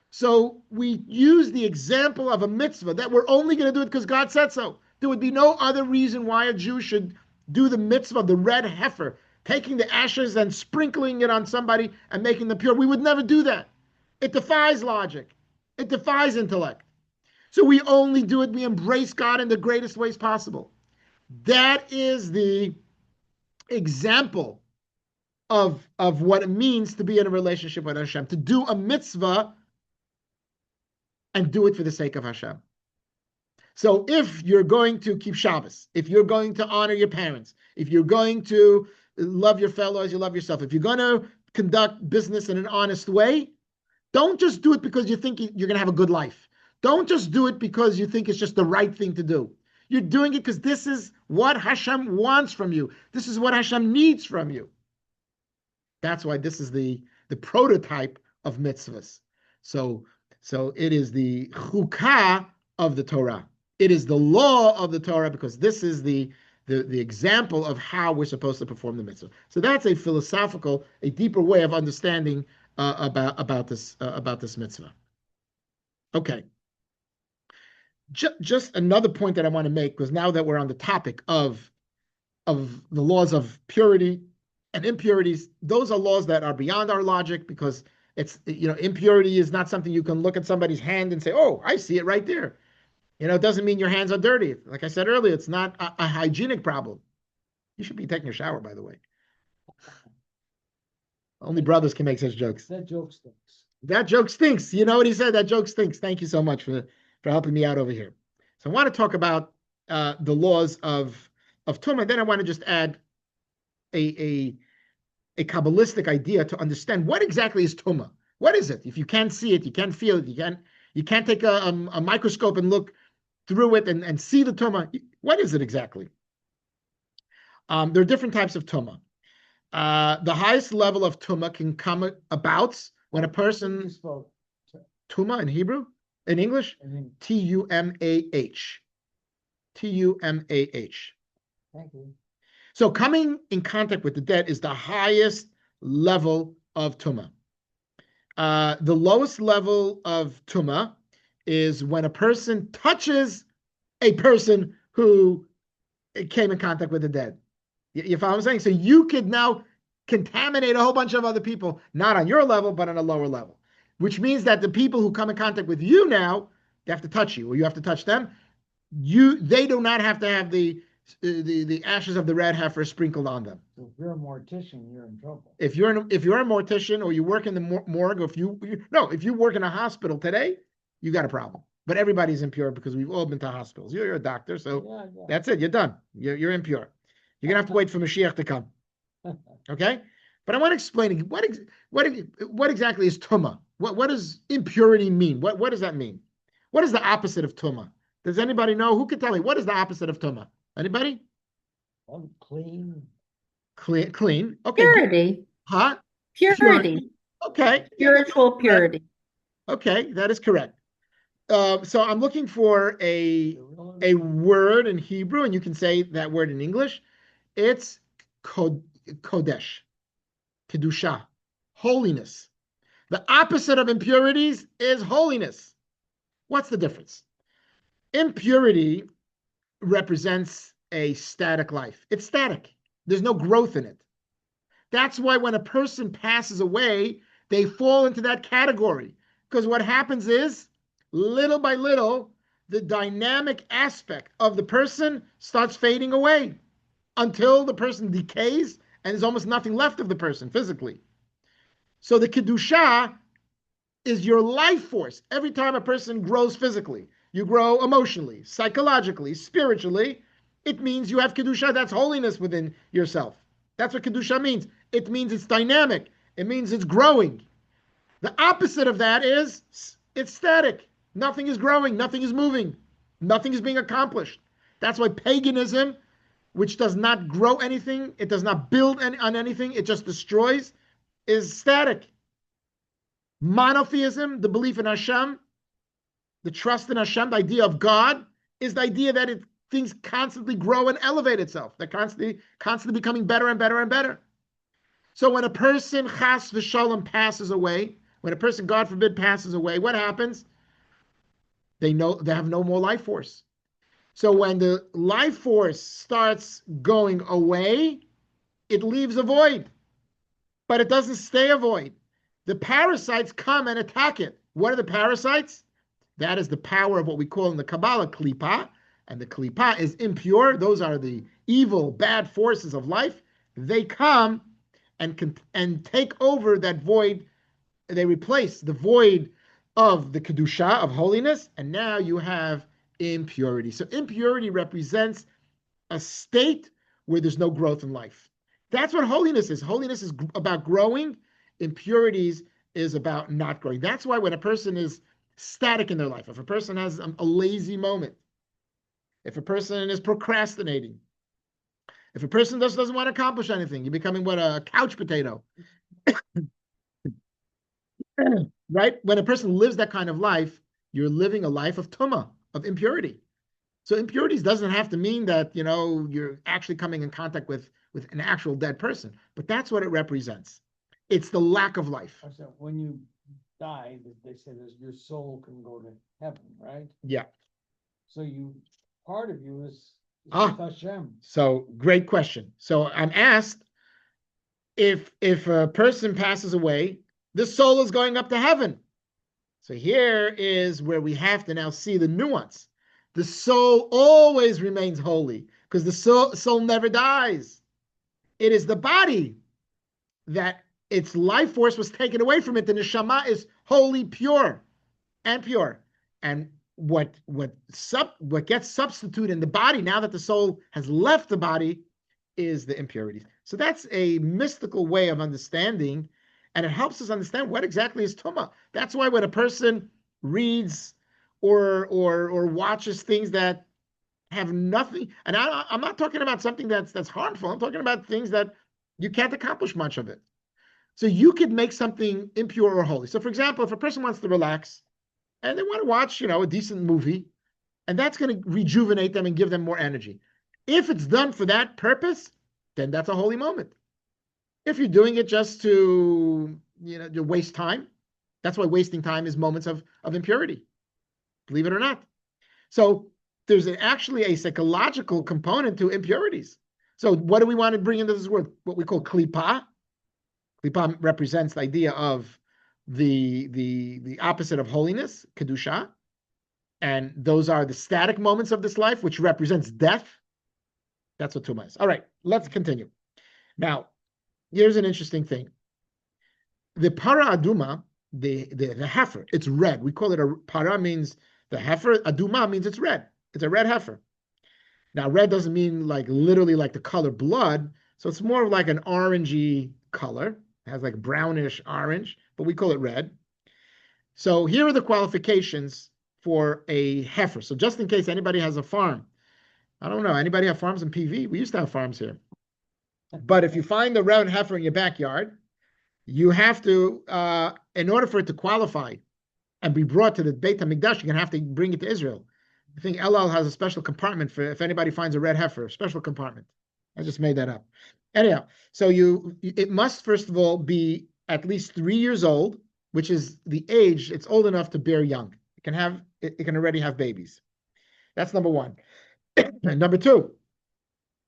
So we use the example of a mitzvah that we're only going to do it because God said so. There would be no other reason why a Jew should do the mitzvah of the red heifer, taking the ashes and sprinkling it on somebody and making them pure. We would never do that. It defies logic. It defies intellect. So we only do it, we embrace God in the greatest ways possible. That is the example of what it means to be in a relationship with Hashem, to do a mitzvah and do it for the sake of Hashem. So if you're going to keep Shabbos, if you're going to honor your parents, if you're going to love your fellow as you love yourself, if you're going to conduct business in an honest way, don't just do it because you think you're going to have a good life. Don't just do it because you think it's just the right thing to do. You're doing it because this is what Hashem wants from you. This is what Hashem needs from you. That's why this is the prototype of mitzvahs. So it is the CHUKAT of the Torah. It is the law of the Torah because this is the example of how we're supposed to perform the mitzvah. So that's a philosophical, a deeper way of understanding about this mitzvah. Okay. Just another point that I want to make, because now that we're on the topic of the laws of purity and impurities, those are laws that are beyond our logic, because it's, impurity is not something you can look at somebody's hand and say, oh, I see it right there. It doesn't mean your hands are dirty. Like I said earlier, it's not a hygienic problem. You should be taking a shower, by the way. Only brothers can make such jokes. That joke stinks. That joke stinks. You know what he said? That joke stinks. Thank you so much for helping me out over here. So I want to talk about the laws of Tumah. Then I want to just add a Kabbalistic idea to understand what exactly is Tumah. What is it? If you can't see it, you can't feel it, you can't take a microscope and look through it and see the Tumah. What is it exactly? There are different types of Tumah. The highest level of Tumah can come about when a person... Tumah in Hebrew? In English? T-U-M-A-H. T-U-M-A-H. Thank you. So coming in contact with the dead is the highest level of Tumah. The lowest level of Tumah is when a person touches a person who came in contact with the dead. You follow what I'm saying? So you could now contaminate a whole bunch of other people, not on your level, but on a lower level, which means that the people who come in contact with you now, they have to touch you, or you have to touch them. They do not have to have the ashes of the red heifer sprinkled on them. So if you're a mortician, you're in trouble. If you're a mortician, or you work in the morgue, or if you work in a hospital today, you got a problem. But everybody's impure because we've all been to hospitals. You're a doctor, so That's it. You're done. You're impure. You're gonna have to wait for Mashiach to come. Okay, but I want to explain what exactly is Tumah. What does impurity mean? What does that mean? What is the opposite of Tumah? Does anybody know? Who can tell me what is the opposite of Tumah? Anybody? Clean. Clean. Okay. Purity. Huh? Purity. Okay. Spiritual purity. Okay, that is correct. So I'm looking for a word in Hebrew, and you can say that word in English. It's kodesh, kedusha, holiness. The opposite of impurities is holiness. What's the difference? Impurity represents a static life. It's static. There's no growth in it. That's why when a person passes away, they fall into that category. Because what happens is, little by little, the dynamic aspect of the person starts fading away until the person decays and there's almost nothing left of the person physically. So the Kedusha is your life force. Every time a person grows physically, you grow emotionally, psychologically, spiritually, it means you have Kedusha. That's holiness within yourself. That's what Kedusha means. It means it's dynamic. It means it's growing. The opposite of that is it's static. Nothing is growing. Nothing is moving. Nothing is being accomplished. That's why paganism, which does not grow anything, it does not build on anything, it just destroys, is static. Monotheism, the belief in Hashem, the trust in Hashem, the idea of God, is the idea that things constantly grow and elevate itself. They're constantly becoming better and better and better. So when a person, chas v'shalom, passes away, when a person, God forbid, passes away, what happens? They have no more life force. So when the life force starts going away, it leaves a void, but it doesn't stay a void. The parasites come and attack it. What are the parasites? That is the power of what we call in the Kabbalah klipa, and the klipa is impure. Those are the evil, bad forces of life. They come and take over that void. They replace the void of the kedusha of holiness, and now you have impurity. So impurity represents a state where there's no growth in life. That's what holiness is. Holiness is about growing. Impurities is about not growing. That's why when a person is static in their life, if a person has a lazy moment, if a person is procrastinating, if a person doesn't want to accomplish anything, you're becoming what, a couch potato. Right? When a person lives that kind of life, you're living a life of tumah, of impurity. So impurities doesn't have to mean that, you're actually coming in contact with an actual dead person, but that's what it represents. It's the lack of life. So when you die, they say that your soul can go to heaven, right? Yeah. So part of you is Ah. with Hashem. So great question. So I'm asked if a person passes away, the soul is going up to heaven. So here is where we have to now see the nuance. The soul always remains holy because the soul never dies. It is the body that its life force was taken away from it. The neshama is holy, pure, and pure. And what gets substituted in the body now that the soul has left the body is the impurities. So that's a mystical way of understanding, and it helps us understand what exactly is tumah. That's why when a person reads or watches things that have nothing, and I'm not talking about something that's harmful. I'm talking about things that you can't accomplish much of it. So you could make something impure or holy. So for example, if a person wants to relax and they want to watch, a decent movie, and that's going to rejuvenate them and give them more energy. If it's done for that purpose, then that's a holy moment. If you're doing it just to, to waste time, that's why wasting time is moments of impurity, believe it or not. So there's actually a psychological component to impurities. So what do we want to bring into this world? What we call klipa. Klipa represents the idea of the opposite of holiness, kedusha. And those are the static moments of this life, which represents death. That's what tumah is. All right, let's continue. Now, here's an interesting thing. The para aduma, the heifer, it's red. We call it a para, means the heifer. Aduma means it's red. It's a red heifer. Now, red doesn't mean like literally like the color blood. So it's more of like an orangey color. It has like brownish orange, but we call it red. So here are the qualifications for a heifer. So just in case anybody has a farm, I don't know, anybody have farms in PV? We used to have farms here. But if you find the red heifer in your backyard, you have to, in order for it to qualify and be brought to the Beit HaMikdash, you're going to have to bring it to Israel. I think El has a special compartment for if anybody finds a red heifer, special compartment. I just made that up. Anyhow, so it must, first of all, be at least 3 years old, which is the age it's old enough to bear young. It can already have babies. That's number one. And number two,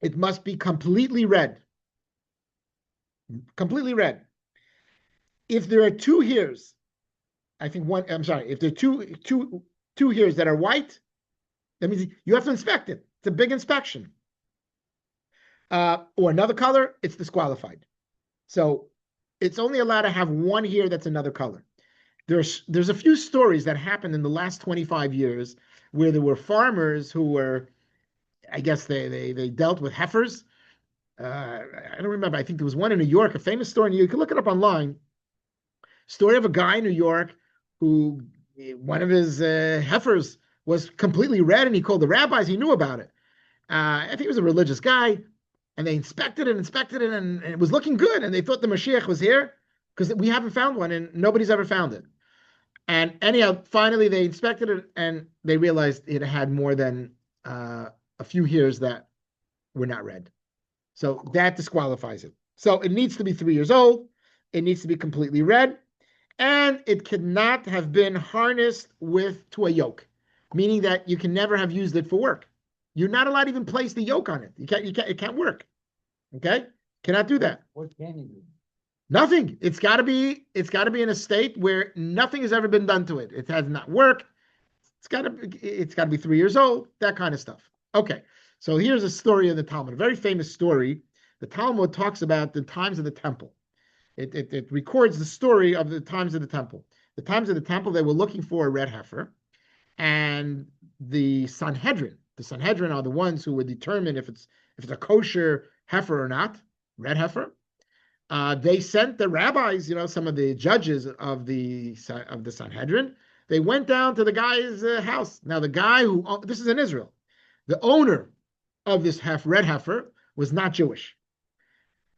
it must be completely red. Completely red. If there are 2 hairs, if there are two hairs that are white, that means you have to inspect it. It's a big inspection. Or another color, it's disqualified. So it's only allowed to have 1 hair that's another color. There's a few stories that happened in the last 25 years where there were farmers who were, I guess they dealt with heifers. I don't remember. I think there was one in New York, a famous story. You can look it up online. Story of a guy in New York who one of his heifers was completely red, and he called the rabbis. He knew about it. I think he was a religious guy, and they inspected it, and it was looking good. And they thought the Mashiach was here because we haven't found one, and nobody's ever found it. And anyhow, finally they inspected it, and they realized it had more than a few hairs that were not red. So that disqualifies it. So it needs to be 3 years old. It needs to be completely red. And it cannot have been harnessed to a yoke, meaning that you can never have used it for work. You're not allowed to even place the yoke on it. It can't work. Okay? Cannot do that. What can you do? Nothing. It's got to be in a state where nothing has ever been done to it. It has not worked. It's got to be 3 years old, that kind of stuff. Okay. So here's a story of the Talmud, a very famous story. The Talmud talks about the times of the temple. It records the story of the times of the temple. The times of the temple, they were looking for a red heifer, and the Sanhedrin are the ones who would determine if it's a kosher heifer or not, red heifer. They sent the rabbis, some of the judges of the Sanhedrin. They went down to the guy's house. Now, the guy this is in Israel, the owner of this red heifer was not Jewish.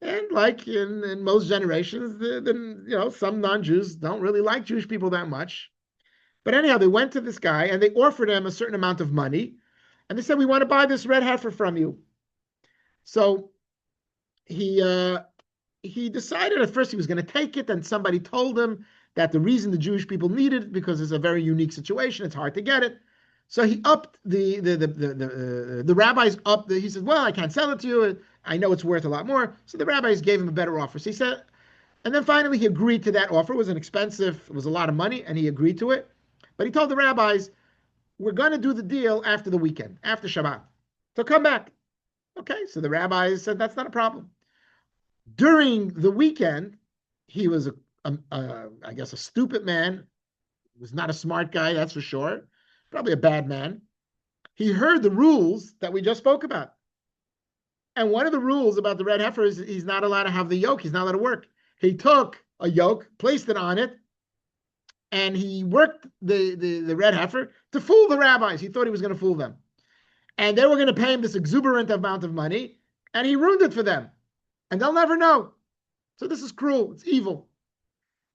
And like in most generations, some non-Jews don't really like Jewish people that much. But anyhow, they went to this guy and they offered him a certain amount of money. And they said, we want to buy this red heifer from you. So he decided at first he was going to take it. And somebody told him that the reason the Jewish people need it because it's a very unique situation. It's hard to get it. So he upped the rabbis upped. He said, well, I can't sell it to you. I know it's worth a lot more. So the rabbis gave him a better offer. So he said, and then finally he agreed to that offer. It was it was a lot of money, and he agreed to it. But he told the rabbis, we're going to do the deal after the weekend, after Shabbat. So come back. Okay, so the rabbis said, that's not a problem. During the weekend, he was, I guess, a stupid man. He was not a smart guy, that's for sure. Probably a bad man. He heard the rules that we just spoke about. And one of the rules about the red heifer is he's not allowed to have the yoke. He's not allowed to work. He took a yoke, placed it on it, and he worked the red heifer to fool the rabbis. He thought he was going to fool them. And they were going to pay him this exuberant amount of money, and he ruined it for them. And they'll never know. So this is cruel. It's evil.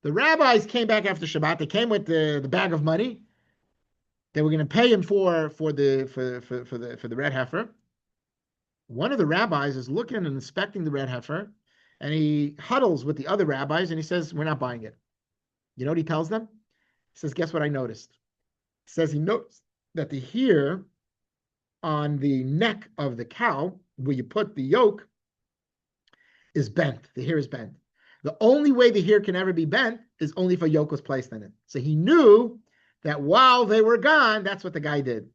The rabbis came back after Shabbat. They came with the bag of money. They were going to pay him for the red heifer. One of the rabbis is looking and inspecting the red heifer, and he huddles with the other rabbis, and he says, we're not buying it. You know what he tells them? He says, guess what I noticed? He says he noticed that the hair on the neck of the cow, where you put the yoke, is bent. The hair is bent. The only way the hair can ever be bent is only if a yoke was placed on it. So he knew that while they were gone, that's what the guy did.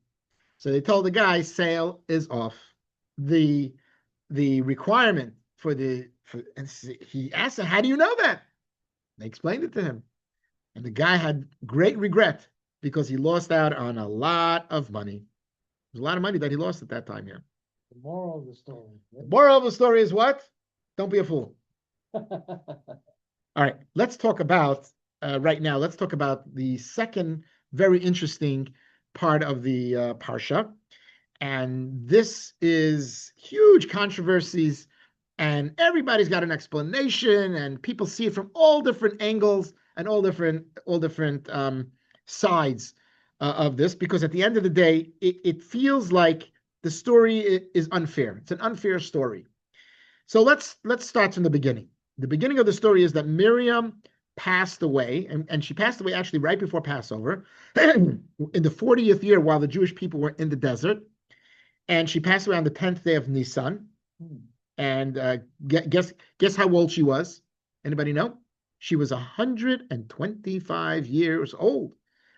So they told the guy, sale is off. The requirement and he asked him, how do you know that? They explained it to him. And the guy had great regret because he lost out on a lot of money. There's a lot of money that he lost at that time here. The moral of the story. The moral of the story is what? Don't be a fool. All right, let's talk about, right now, let's talk about the second very interesting part of the Parsha. And this is huge controversies, and everybody's got an explanation, and people see it from all different angles and all different sides of this, because at the end of the day, it feels like the story is unfair. It's an unfair story. So let's start from the beginning. The beginning of the story is that Miriam passed away, and she passed away actually right before Passover, in the 40th year while the Jewish people were in the desert. And she passed away on the 10th day of Nisan. And guess how old she was? Anybody know? She was 125 years old.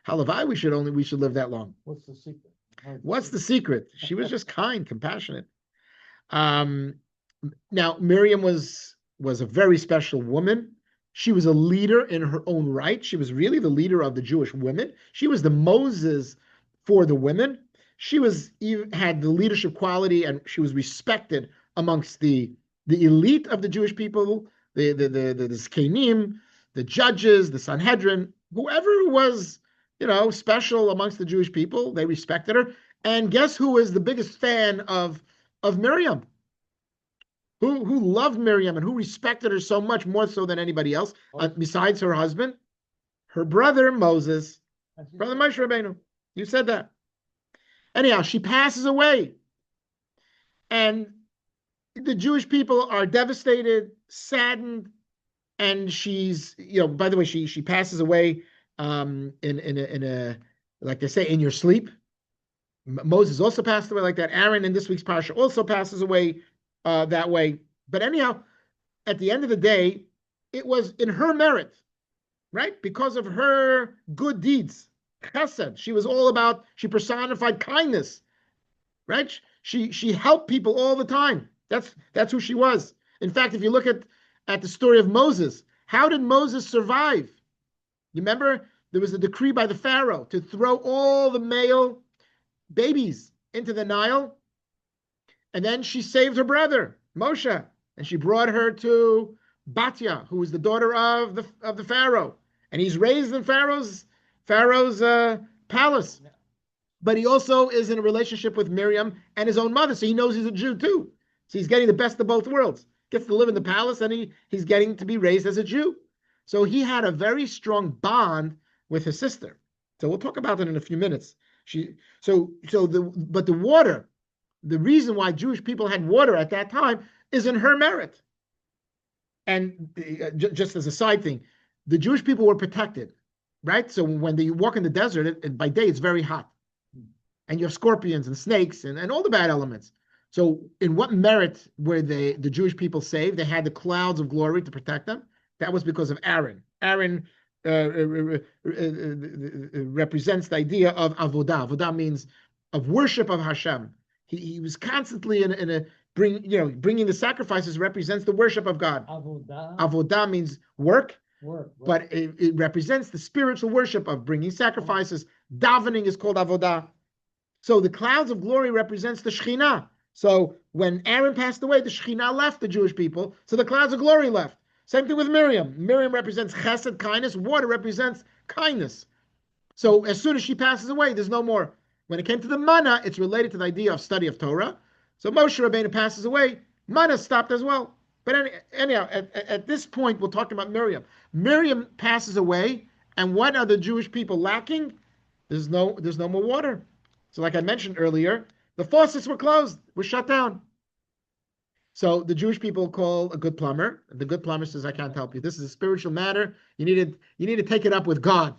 Halavai, we should live that long. What's the secret? What's the secret? She was just kind, compassionate. Now, Miriam was a very special woman. She was a leader in her own right. She was really the leader of the Jewish women. She was the Moses for the women. She had the leadership quality, and she was respected amongst the elite of the Jewish people, the Zkenim, the judges, the Sanhedrin, whoever was, special amongst the Jewish people, they respected her. And guess who is the biggest fan of Miriam? Who loved Miriam and who respected her so much, more so than anybody else, besides her husband? Her brother Moses, brother Moshe Rabbeinu. You said that. Anyhow, she passes away. And the Jewish people are devastated, saddened, and she's, by the way, she passes away in a like they say, in your sleep. Moses also passed away like that. Aaron in this week's parsha also passes away that way. But anyhow, at the end of the day, it was in her merit, right? Because of her good deeds. Chesed. She was all about, she personified kindness, right? She helped people all the time. That's who she was. In fact, if you look at the story of Moses, how did Moses survive? You remember there was a decree by the Pharaoh to throw all the male babies into the Nile, and then she saved her brother Moshe, and she brought her to Batya, who was the daughter of the Pharaoh, and he's raised in Pharaoh's palace. But he also is in a relationship with Miriam and his own mother, so he knows he's a Jew too. So he's getting the best of both worlds. Gets to live in the palace, and he's getting to be raised as a Jew. So he had a very strong bond with his sister. So we'll talk about that in a few minutes. But the water, the reason why Jewish people had water at that time is in her merit. And just as a side thing, the Jewish people were protected, right? So when they walk in the desert, by day it's very hot. And you have scorpions and snakes and all the bad elements. So in what merit were the Jewish people saved? They had the clouds of glory to protect them. That was because of Aaron. Aaron represents the idea of avodah. Avodah means of worship of Hashem. He was constantly bringing the sacrifices represents the worship of God. Avodah. Avodah means work. Work. But it represents the spiritual worship of bringing sacrifices. Davening is called avodah. So the clouds of glory represents the Shekhinah. So when Aaron passed away, the Shekhinah left the Jewish people, so the clouds of glory left. Same thing with Miriam. Miriam represents chesed, kindness. Water represents kindness. So as soon as she passes away, there's no more. When it came to the manna, it's related to the idea of study of Torah. So Moshe Rabbeinu passes away, manna stopped as well. But anyhow, at this point, we're talking about Miriam. Miriam passes away, and what are the Jewish people lacking? There's no more water. So like I mentioned earlier, the faucets were closed, were shut down. So the Jewish people call a good plumber. The good plumber says, I can't help you. This is a spiritual matter. You need to take it up with God.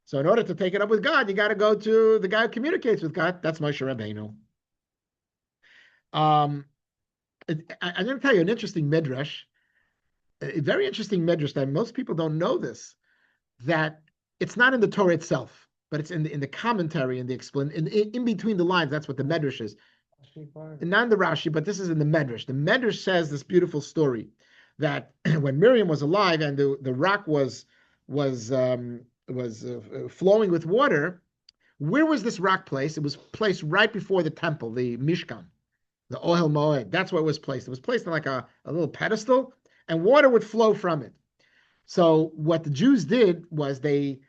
So in order to take it up with God, you got to go to the guy who communicates with God. That's Moshe Rabbeinu. I'm going to tell you an interesting midrash, a very interesting midrash that most people don't know this, that it's not in the Torah itself, but it's in the commentary and the in between the lines. That's what the medrash is. Not in the Rashi, but this is in the medrash. The medrash says this beautiful story that when Miriam was alive and the rock was flowing with water, where was this rock placed? It was placed right before the temple, the Mishkan, the Ohel Moed. That's where it was placed. It was placed on like a little pedestal, and water would flow from it. So what the Jews did was they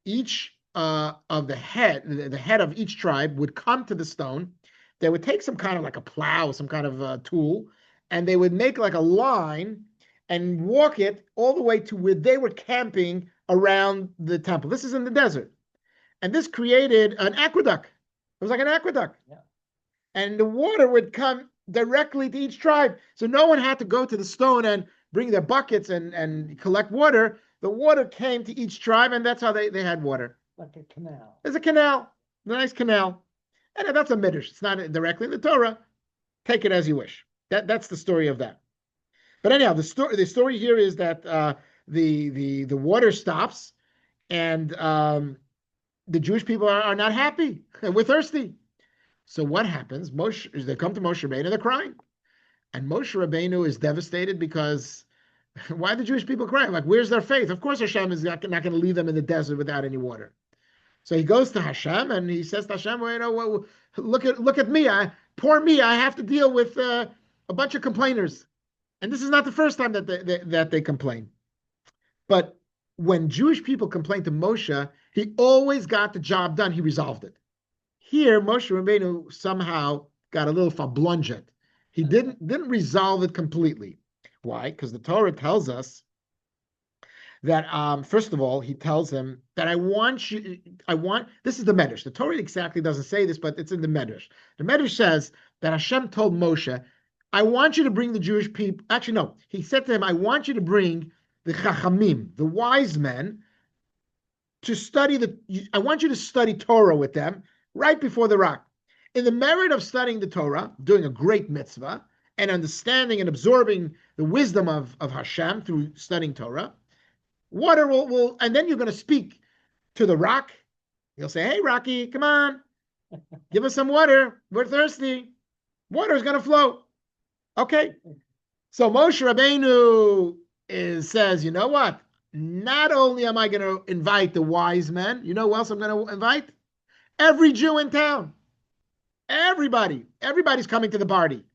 each of the head of each tribe would come to the stone. They would take some kind of like a plow, some kind of tool, and they would make like a line and walk it all the way to where they were camping around the temple. This is in the desert. And this created an aqueduct. It was like an aqueduct. Yeah. And the water would come directly to each tribe. So no one had to go to the stone and bring their buckets and collect water. The water came to each tribe, and that's how they had water. Like a canal. There's a canal, a nice canal. And that's a midrash. It's not directly in the Torah. Take it as you wish. That's the story of that. But anyhow, the story here is that the water stops, and the Jewish people are not happy. We're thirsty. So what happens? They come to Moshe Rabbeinu and they're crying. And Moshe Rabbeinu is devastated because why are the Jewish people crying? Like, where's their faith? Of course Hashem is not going to leave them in the desert without any water. So he goes to Hashem and he says to Hashem, well, look at me. Poor me. I have to deal with a bunch of complainers. And this is not the first time that they complain. But when Jewish people complained to Moshe, he always got the job done. He resolved it. Here, Moshe Rabbeinu somehow got a little fablunget. He didn't resolve it completely. Why? Because the Torah tells us that, first of all, he tells him that this is the Medrash. The Torah exactly doesn't say this, but it's in the Medrash. The Medrash says that Hashem told Moshe, I want you to bring the Jewish people, actually no, he said to him, I want you to bring the Chachamim, the wise men, I want you to study Torah with them right before the rock. In the merit of studying the Torah, doing a great mitzvah, and understanding and absorbing the wisdom of Hashem through studying Torah, water will and then you're going to speak to the rock. You'll say, hey, Rocky, come on, give us some water. We're thirsty. Water is going to flow. Okay. So Moshe Rabbeinu says, you know what? Not only am I going to invite the wise men, you know who else I'm going to invite? Every Jew in town. Everybody. Everybody's coming to the party.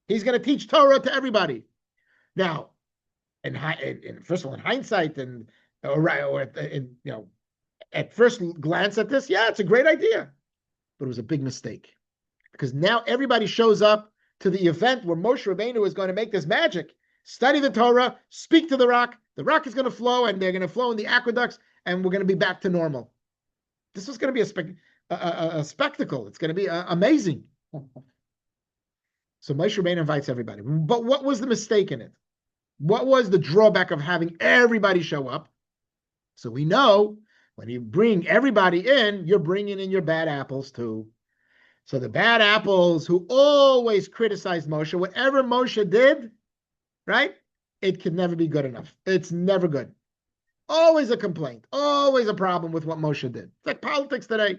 He's going to teach Torah to everybody. Now, first of all, in hindsight, at first glance at this, yeah, it's a great idea. But it was a big mistake. Because now everybody shows up to the event where Moshe Rabbeinu is going to make this magic. Study the Torah, speak to the rock is going to flow, and they're going to flow in the aqueducts, and we're going to be back to normal. This was going to be a spectacle. It's going to be amazing. So Moshe Rabbeinu invites everybody. But what was the mistake in it? What was the drawback of having everybody show up? So we know when you bring everybody in, you're bringing in your bad apples too. So the bad apples who always criticized Moshe, whatever Moshe did, right? It can never be good enough. It's never good. Always a complaint, always a problem with what Moshe did. It's like politics today.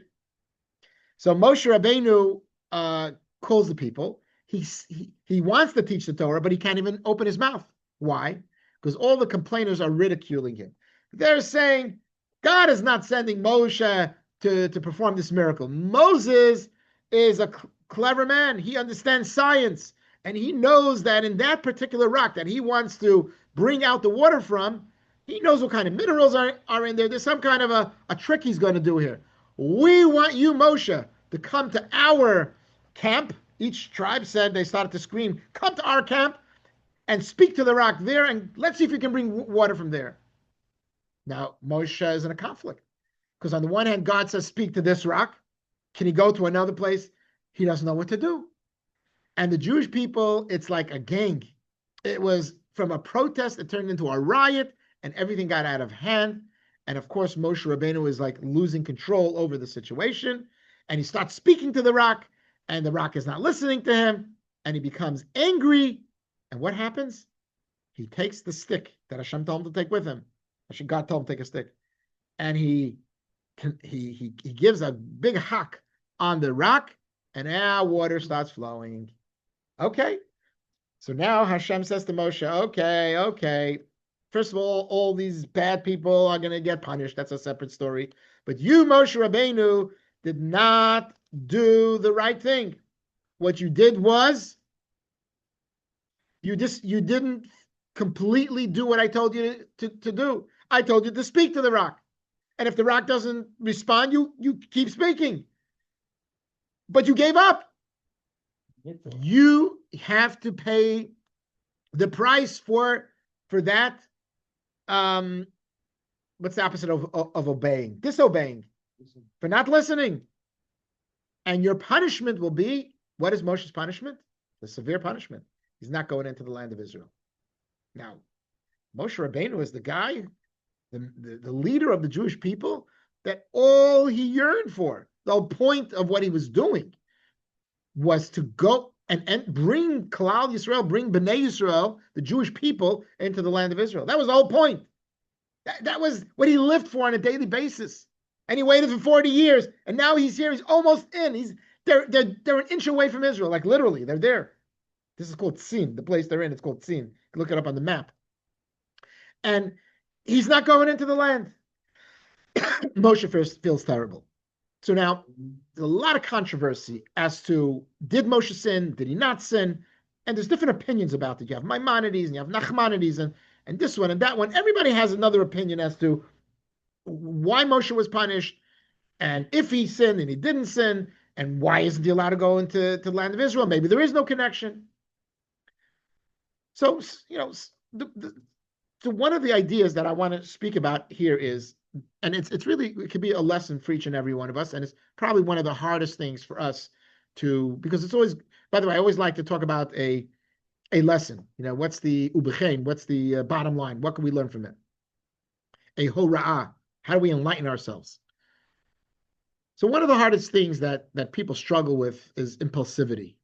So Moshe Rabbeinu calls the people. He wants to teach the Torah, but he can't even open his mouth. Why? Because all the complainers are ridiculing him. They're saying, God is not sending Moshe to perform this miracle. Moses is a clever man. He understands science. And he knows that in that particular rock that he wants to bring out the water from, he knows what kind of minerals are in there. There's some kind of a trick he's going to do here. We want you, Moshe, to come to our camp. Each tribe said, they started to scream, come to our camp and speak to the rock there, and let's see if you can bring water from there. Now, Moshe is in a conflict. Because on the one hand, God says, speak to this rock. Can he go to another place? He doesn't know what to do. And the Jewish people, it's like a gang. It was from a protest, it turned into a riot, and everything got out of hand. And of course, Moshe Rabbeinu is like losing control over the situation. And he starts speaking to the rock, and the rock is not listening to him, and he becomes angry. And what happens? He takes the stick that Hashem told him to take with him. Actually, God told him to take a stick. And he gives a big hack on the rock, and now water starts flowing. Okay. So now Hashem says to Moshe, okay. First of all these bad people are going to get punished. That's a separate story. But you, Moshe Rabbeinu, did not do the right thing. What you did was, you didn't completely do what I told you to do. I told you to speak to the rock. And if the rock doesn't respond, you keep speaking. But you gave up. You have to pay the price for that. What's the opposite of obeying? Disobeying. For not listening. And your punishment will be, what is Moshe's punishment? The severe punishment. He's not going into the land of Israel. Now, Moshe Rabbeinu is the guy, the leader of the Jewish people, that all he yearned for, the whole point of what he was doing, was to go and bring Kalal Yisrael, bring Bnei Yisrael, the Jewish people, into the land of Israel. That was the whole point. That was what he lived for on a daily basis. And he waited for 40 years, and now he's here. He's almost in. They're an inch away from Israel, like literally, they're there. This is called Tzin, the place they're in. It's called Tzin. Look it up on the map. And he's not going into the land. Moshe first feels terrible. So now, there's a lot of controversy as to, did Moshe sin? Did he not sin? And there's different opinions about it. You have Maimonides, and you have Nachmanides, and this one and that one. Everybody has another opinion as to why Moshe was punished, and if he sinned and he didn't sin, and why isn't he allowed to go into the land of Israel? Maybe there is no connection. So, so one of the ideas that I want to speak about here is, and it's really, it could be a lesson for each and every one of us, and it's probably one of the hardest things for us to, because it's always, by the way, I always like to talk about a lesson. What's the ubechein? What's the bottom line? What can we learn from it? A hora'ah. How do we enlighten ourselves? So one of the hardest things that people struggle with is impulsivity,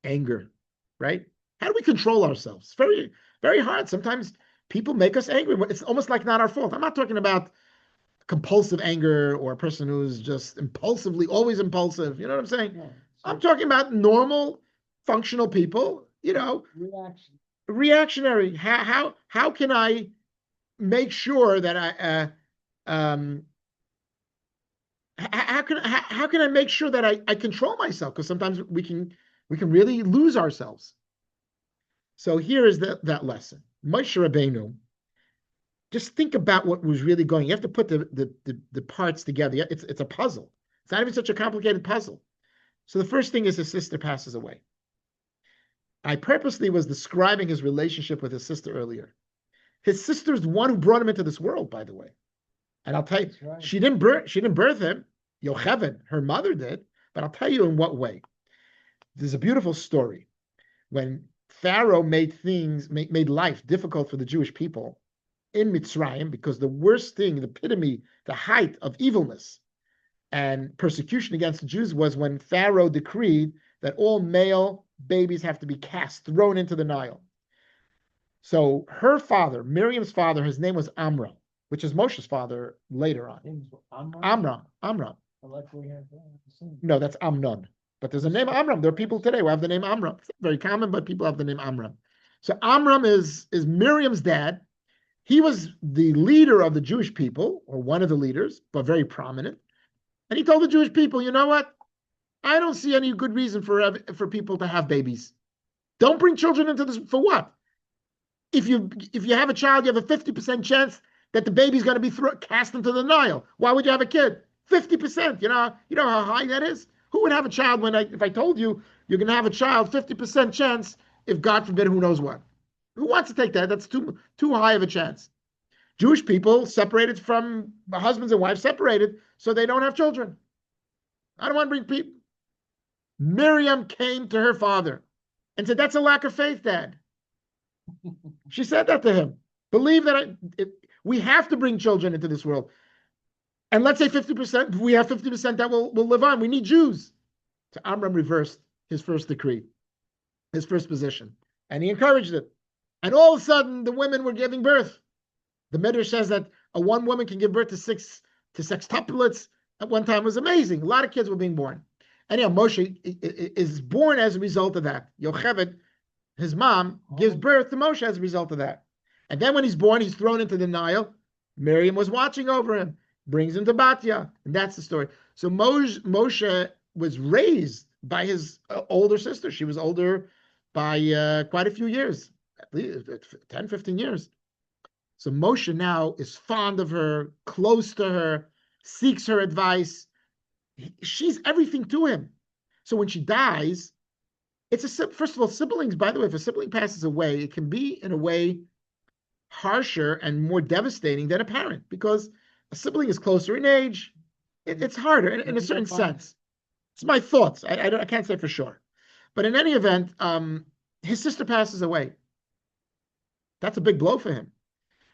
anger, right? How do we control ourselves? It's very, very hard. Sometimes people make us angry. It's almost like not our fault. I'm not talking about compulsive anger or a person who's just impulsively, always impulsive. You know what I'm saying? No, I'm so talking about normal, functional people, reaction. reactionary. How can I make sure that how can I make sure that I control myself? Because sometimes we can really lose ourselves. So here is that lesson. Moshe Rabbeinu, just think about what was really going. You have to put the parts together. It's a puzzle. It's not even such a complicated puzzle. So the first thing is his sister passes away. I purposely was describing his relationship with his sister earlier. His sister is the one who brought him into this world, by the way. And I'll tell you, That's right. she didn't birth him. Yocheved, her mother did, but I'll tell you in what way. There's a beautiful story. When Pharaoh made life difficult for the Jewish people in Mitzrayim, because the worst thing, the epitome, the height of evilness and persecution against the Jews was when Pharaoh decreed that all male babies have to be cast, thrown into the Nile. So her father, Miriam's father, his name was Amram, which is Moshe's father later on. Amram. I like we have seen. No, that's Amnon. But there's a name Amram. There are people today who have the name Amram. It's not very common, but people have the name Amram. So Amram is Miriam's dad. He was the leader of the Jewish people, or one of the leaders, but very prominent. And he told the Jewish people, you know what? I don't see any good reason for people to have babies. Don't bring children into this. For what? If you have a child, you have a 50% chance that the baby's going to be cast into the Nile. Why would you have a kid? 50%. You know how high that is? Who would have a child if I told you you're going to have a child, 50% chance, if God forbid, who knows what? Who wants to take that? That's too high of a chance. Jewish people separated from husbands and wives, separated, so they don't have children. I don't want to bring people. Miriam came to her father and said, that's a lack of faith, Dad. She said that to him. Believe that we have to bring children into this world. And let's say 50%, we have 50% that will live on. We need Jews. So Amram reversed his first decree, his first position, and he encouraged it. And all of a sudden, the women were giving birth. The Midrash says that one woman can give birth to sextuplets at one time. It was amazing. A lot of kids were being born. Anyhow, Moshe is born as a result of that. Yocheved, his mom, gives birth to Moshe as a result of that. And then when he's born, he's thrown into the Nile. Miriam was watching over him, brings him to Batya, and that's the story. So Moshe was raised by his older sister. She was older by quite a few years, at least 10, 15 years. So Moshe now is fond of her, close to her, seeks her advice. She's everything to him. So when she dies, first of all, siblings, by the way, if a sibling passes away, it can be in a way harsher and more devastating than a parent, because a sibling is closer in age. It's harder in a certain sense. It's my thoughts. I can't say for sure. But in any event, his sister passes away. That's a big blow for him.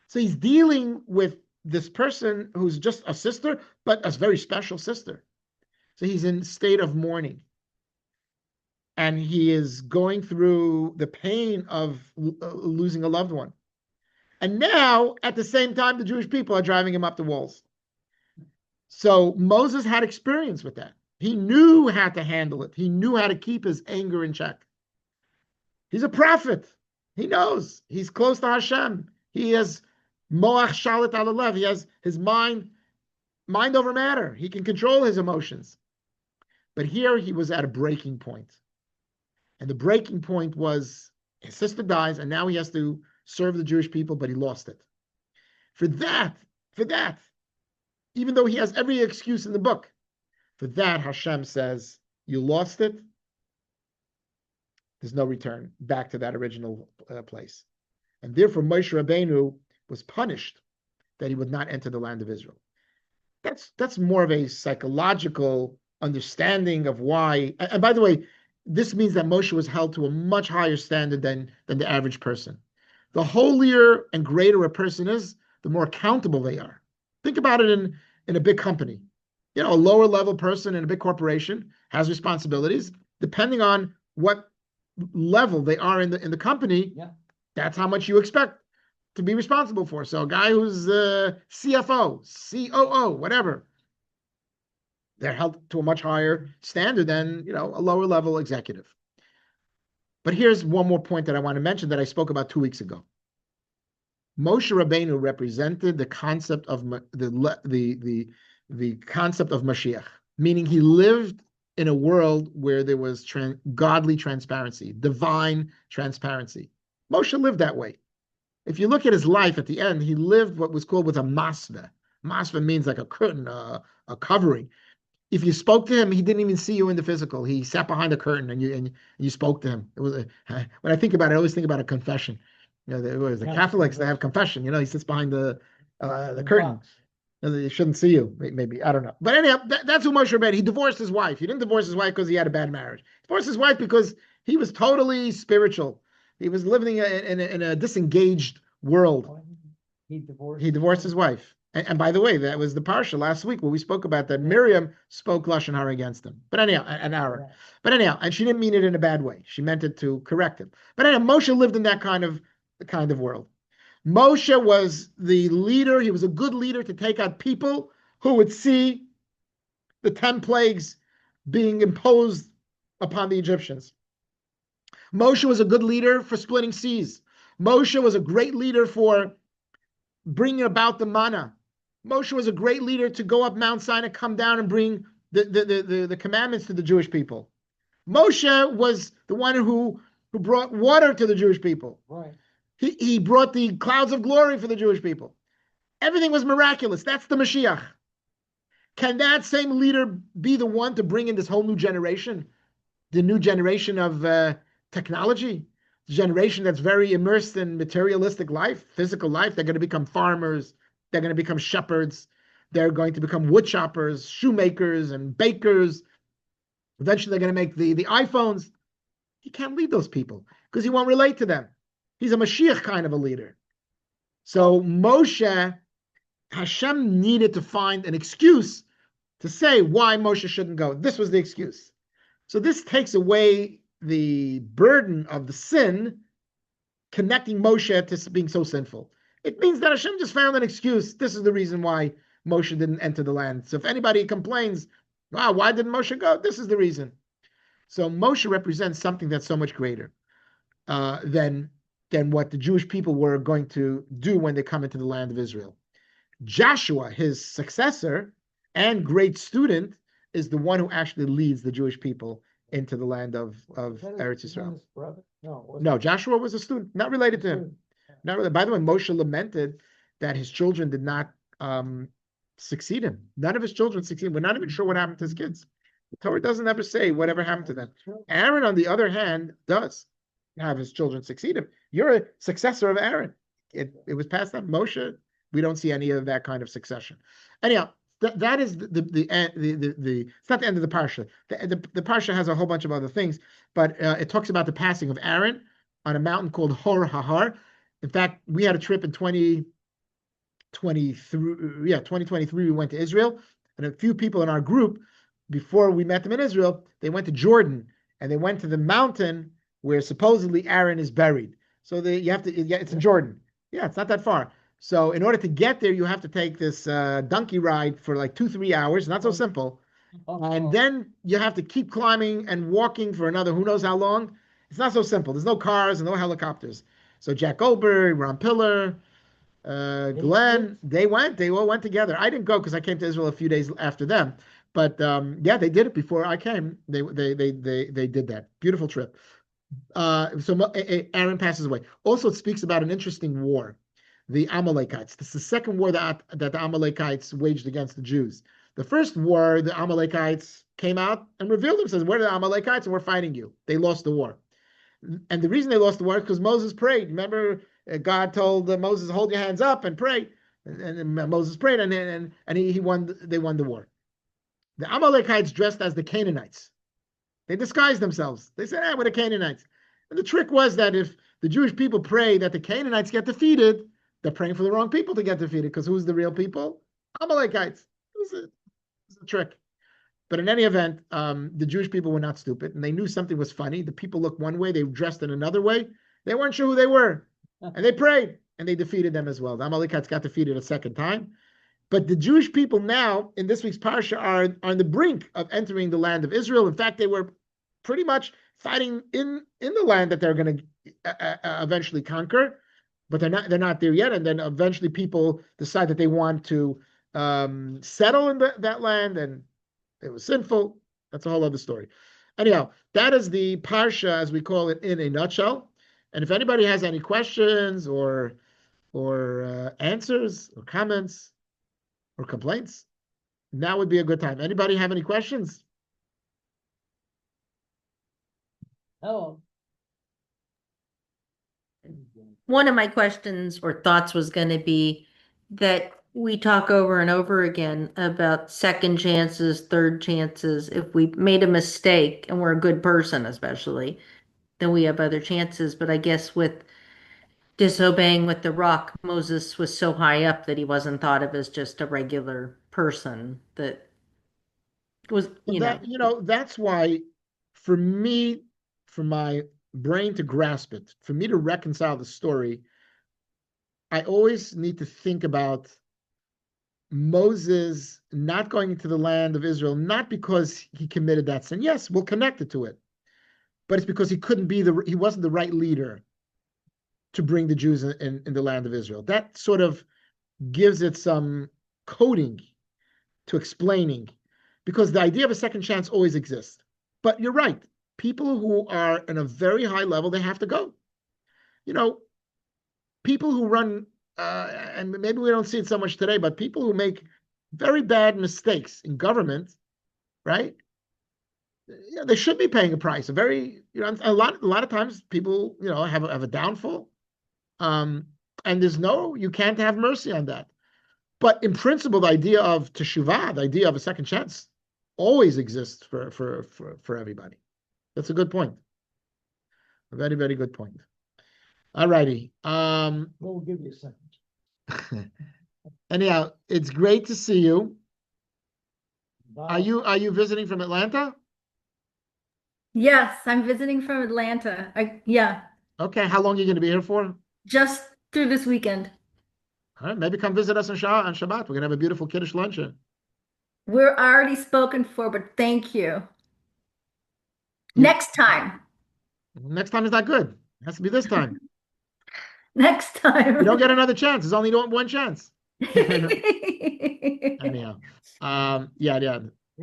So he's dealing with this person who's just a sister, but a very special sister. So he's in state of mourning. And he is going through the pain of losing a loved one. And now, at the same time, the Jewish people are driving him up the walls. So Moses had experience with that. He knew how to handle it. He knew how to keep his anger in check. He's a prophet. He knows. He's close to Hashem. He has moach shalit alalev. He has his mind over matter. He can control his emotions. But here he was at a breaking point. And the breaking point was his sister dies, and now he has to serve the Jewish people, but he lost it. For that, even though he has every excuse in the book, for that Hashem says, you lost it, there's no return back to that original place. And therefore Moshe Rabbeinu was punished that he would not enter the land of Israel. That's more of a psychological understanding of why. And by the way, this means that Moshe was held to a much higher standard than the average person. The holier and greater a person is, the more accountable they are. Think about it in a big company. a lower level person in a big corporation has responsibilities. Depending on what level they are in the company, Yeah. that's how much you expect to be responsible for. So a guy who's CFO, COO, whatever, they're held to a much higher standard than a lower level executive. But here's one more point that I want to mention that I spoke about 2 weeks ago. Moshe Rabbeinu represented the concept of the concept of Mashiach, meaning he lived in a world where there was godly transparency, divine transparency. Moshe lived that way. If you look at his life at the end, he lived what was called with a masveh. Masveh means like a curtain, a covering. If you spoke to him, he didn't even see you in the physical. He sat behind a curtain and you spoke to him. It was when I think about it, I always think about a confession. The Catholics, they have confession. He sits behind the curtain. He shouldn't see you. Maybe I don't know. But anyhow, that's who Moshe Rabbeinu. He divorced his wife. He didn't divorce his wife because he had a bad marriage. He divorced his wife because he was totally spiritual. He was living in a disengaged world. He divorced his wife. And by the way, that was the Parsha last week where we spoke about that. Miriam spoke Lashon Hara against him. But anyhow, an Aaron. Yeah. But anyhow, and she didn't mean it in a bad way. She meant it to correct him. But anyhow, Moshe lived in that kind of world. Moshe was the leader. He was a good leader to take out people who would see the 10 plagues being imposed upon the Egyptians. Moshe was a good leader for splitting seas. Moshe was a great leader for bringing about the manna. Moshe was a great leader to go up Mount Sinai, come down and bring the commandments to the Jewish people. Moshe was the one who brought water to the Jewish people. Right. He brought the clouds of glory for the Jewish people. Everything was miraculous. That's the Mashiach. Can that same leader be the one to bring in this whole new generation? The new generation of technology? The generation that's very immersed in materialistic life, physical life. They're going to become farmers. They're going to become shepherds. They're going to become wood choppers, shoemakers, and bakers. Eventually, they're going to make the iPhones. He can't lead those people because he won't relate to them. He's a Mashiach kind of a leader. So Moshe, Hashem needed to find an excuse to say why Moshe shouldn't go. This was the excuse. So this takes away the burden of the sin, connecting Moshe to being so sinful. It means that Hashem just found an excuse. This is the reason why Moshe didn't enter the land. So if anybody complains, wow, why didn't Moshe go? This is the reason. So Moshe represents something that's so much greater than what the Jewish people were going to do when they come into the land of Israel. Joshua, his successor and great student, is the one who actually leads the Jewish people into the land of Eretz Yisrael. No, Joshua was a student, not related to him. Not really. By the way, Moshe lamented that his children did not succeed him. None of his children succeeded. We're not even sure what happened to his kids. The Torah doesn't ever say whatever happened to them. Aaron, on the other hand, does have his children succeed him. You're a successor of Aaron. It was passed on. Moshe, we don't see any of that kind of succession. Anyhow, that is the it's not the end of the parsha. The parsha has a whole bunch of other things, but it talks about the passing of Aaron on a mountain called Hor Hahar. In fact, we had a trip in 2023. We went to Israel, and a few people in our group, before we met them in Israel, they went to Jordan, and they went to the mountain where supposedly Aaron is buried. So it's in Jordan. Yeah, it's not that far. So in order to get there, you have to take this donkey ride for like 2-3 hours. Not so simple. And then you have to keep climbing and walking for another who knows how long. It's not so simple. There's no cars and no helicopters. So Jack Goldberg, Ron Pillar, Glenn, they all went together. I didn't go because I came to Israel a few days after them. But yeah, they did it before I came. They did that. Beautiful trip. So Aaron passes away. Also, it speaks about an interesting war, the Amalekites. This is the second war that the Amalekites waged against the Jews. The first war, the Amalekites came out and revealed themselves. We're the Amalekites and we're fighting you. They lost the war. And the reason they lost the war is because Moses prayed. Remember, God told Moses, hold your hands up and pray. And Moses prayed and he won. They won the war. The Amalekites dressed as the Canaanites. They disguised themselves. They said, we're the Canaanites. And the trick was that if the Jewish people pray that the Canaanites get defeated, they're praying for the wrong people to get defeated, because who's the real people? Amalekites. It was the trick. But in any event, the Jewish people were not stupid, and they knew something was funny. The people looked one way, they dressed in another way. They weren't sure who they were, and they prayed, and they defeated them as well. The Amalekites got defeated a second time. But the Jewish people now, in this week's parsha, are on the brink of entering the land of Israel. In fact, they were pretty much fighting in the land that they're going to eventually conquer, but they're not there yet. And then eventually, people decide that they want to settle in that land, and it was sinful. That's a whole other story. Anyhow, that is the parsha, as we call it, in a nutshell. And if anybody has any questions or answers or comments or complaints, now would be a good time. Anybody have any questions? Hello. One of my questions or thoughts was going to be that we talk over and over again about second chances, third chances. If we made a mistake and we're a good person, especially, then we have other chances. But I guess with disobeying with the rock, Moses was so high up that he wasn't thought of as just a regular person that was, That's why for me, for my brain to grasp it, for me to reconcile the story, I always need to think about Moses not going into the land of Israel, not because he committed that sin. Yes, we'll connect it to it, but it's because he wasn't the right leader to bring the Jews in the land of Israel. That sort of gives it some coding to explaining, because the idea of a second chance always exists. But you're right. People who are in a very high level, they have to go. People who run, and maybe we don't see it so much today, but people who make very bad mistakes in government, right? They should be paying a price. A lot of times people, have a downfall. And you can't have mercy on that. But in principle, the idea of teshuvah, the idea of a second chance, always exists for everybody. That's a good point. A very, very good point. All righty. We'll give you a second. Anyhow, it's great to see you. Bye. Are you visiting from Atlanta? Yes, I'm visiting from Atlanta. Yeah, Okay. How long are you going to be here for? just through this weekend. All right, maybe come visit us on Shabbat. We're going to have a beautiful Kiddush lunch here. We're already spoken for, but thank you. Next time. Next time is not good. It has to be this time. Next time. You don't get another chance. There's only one chance. Anyhow, yeah.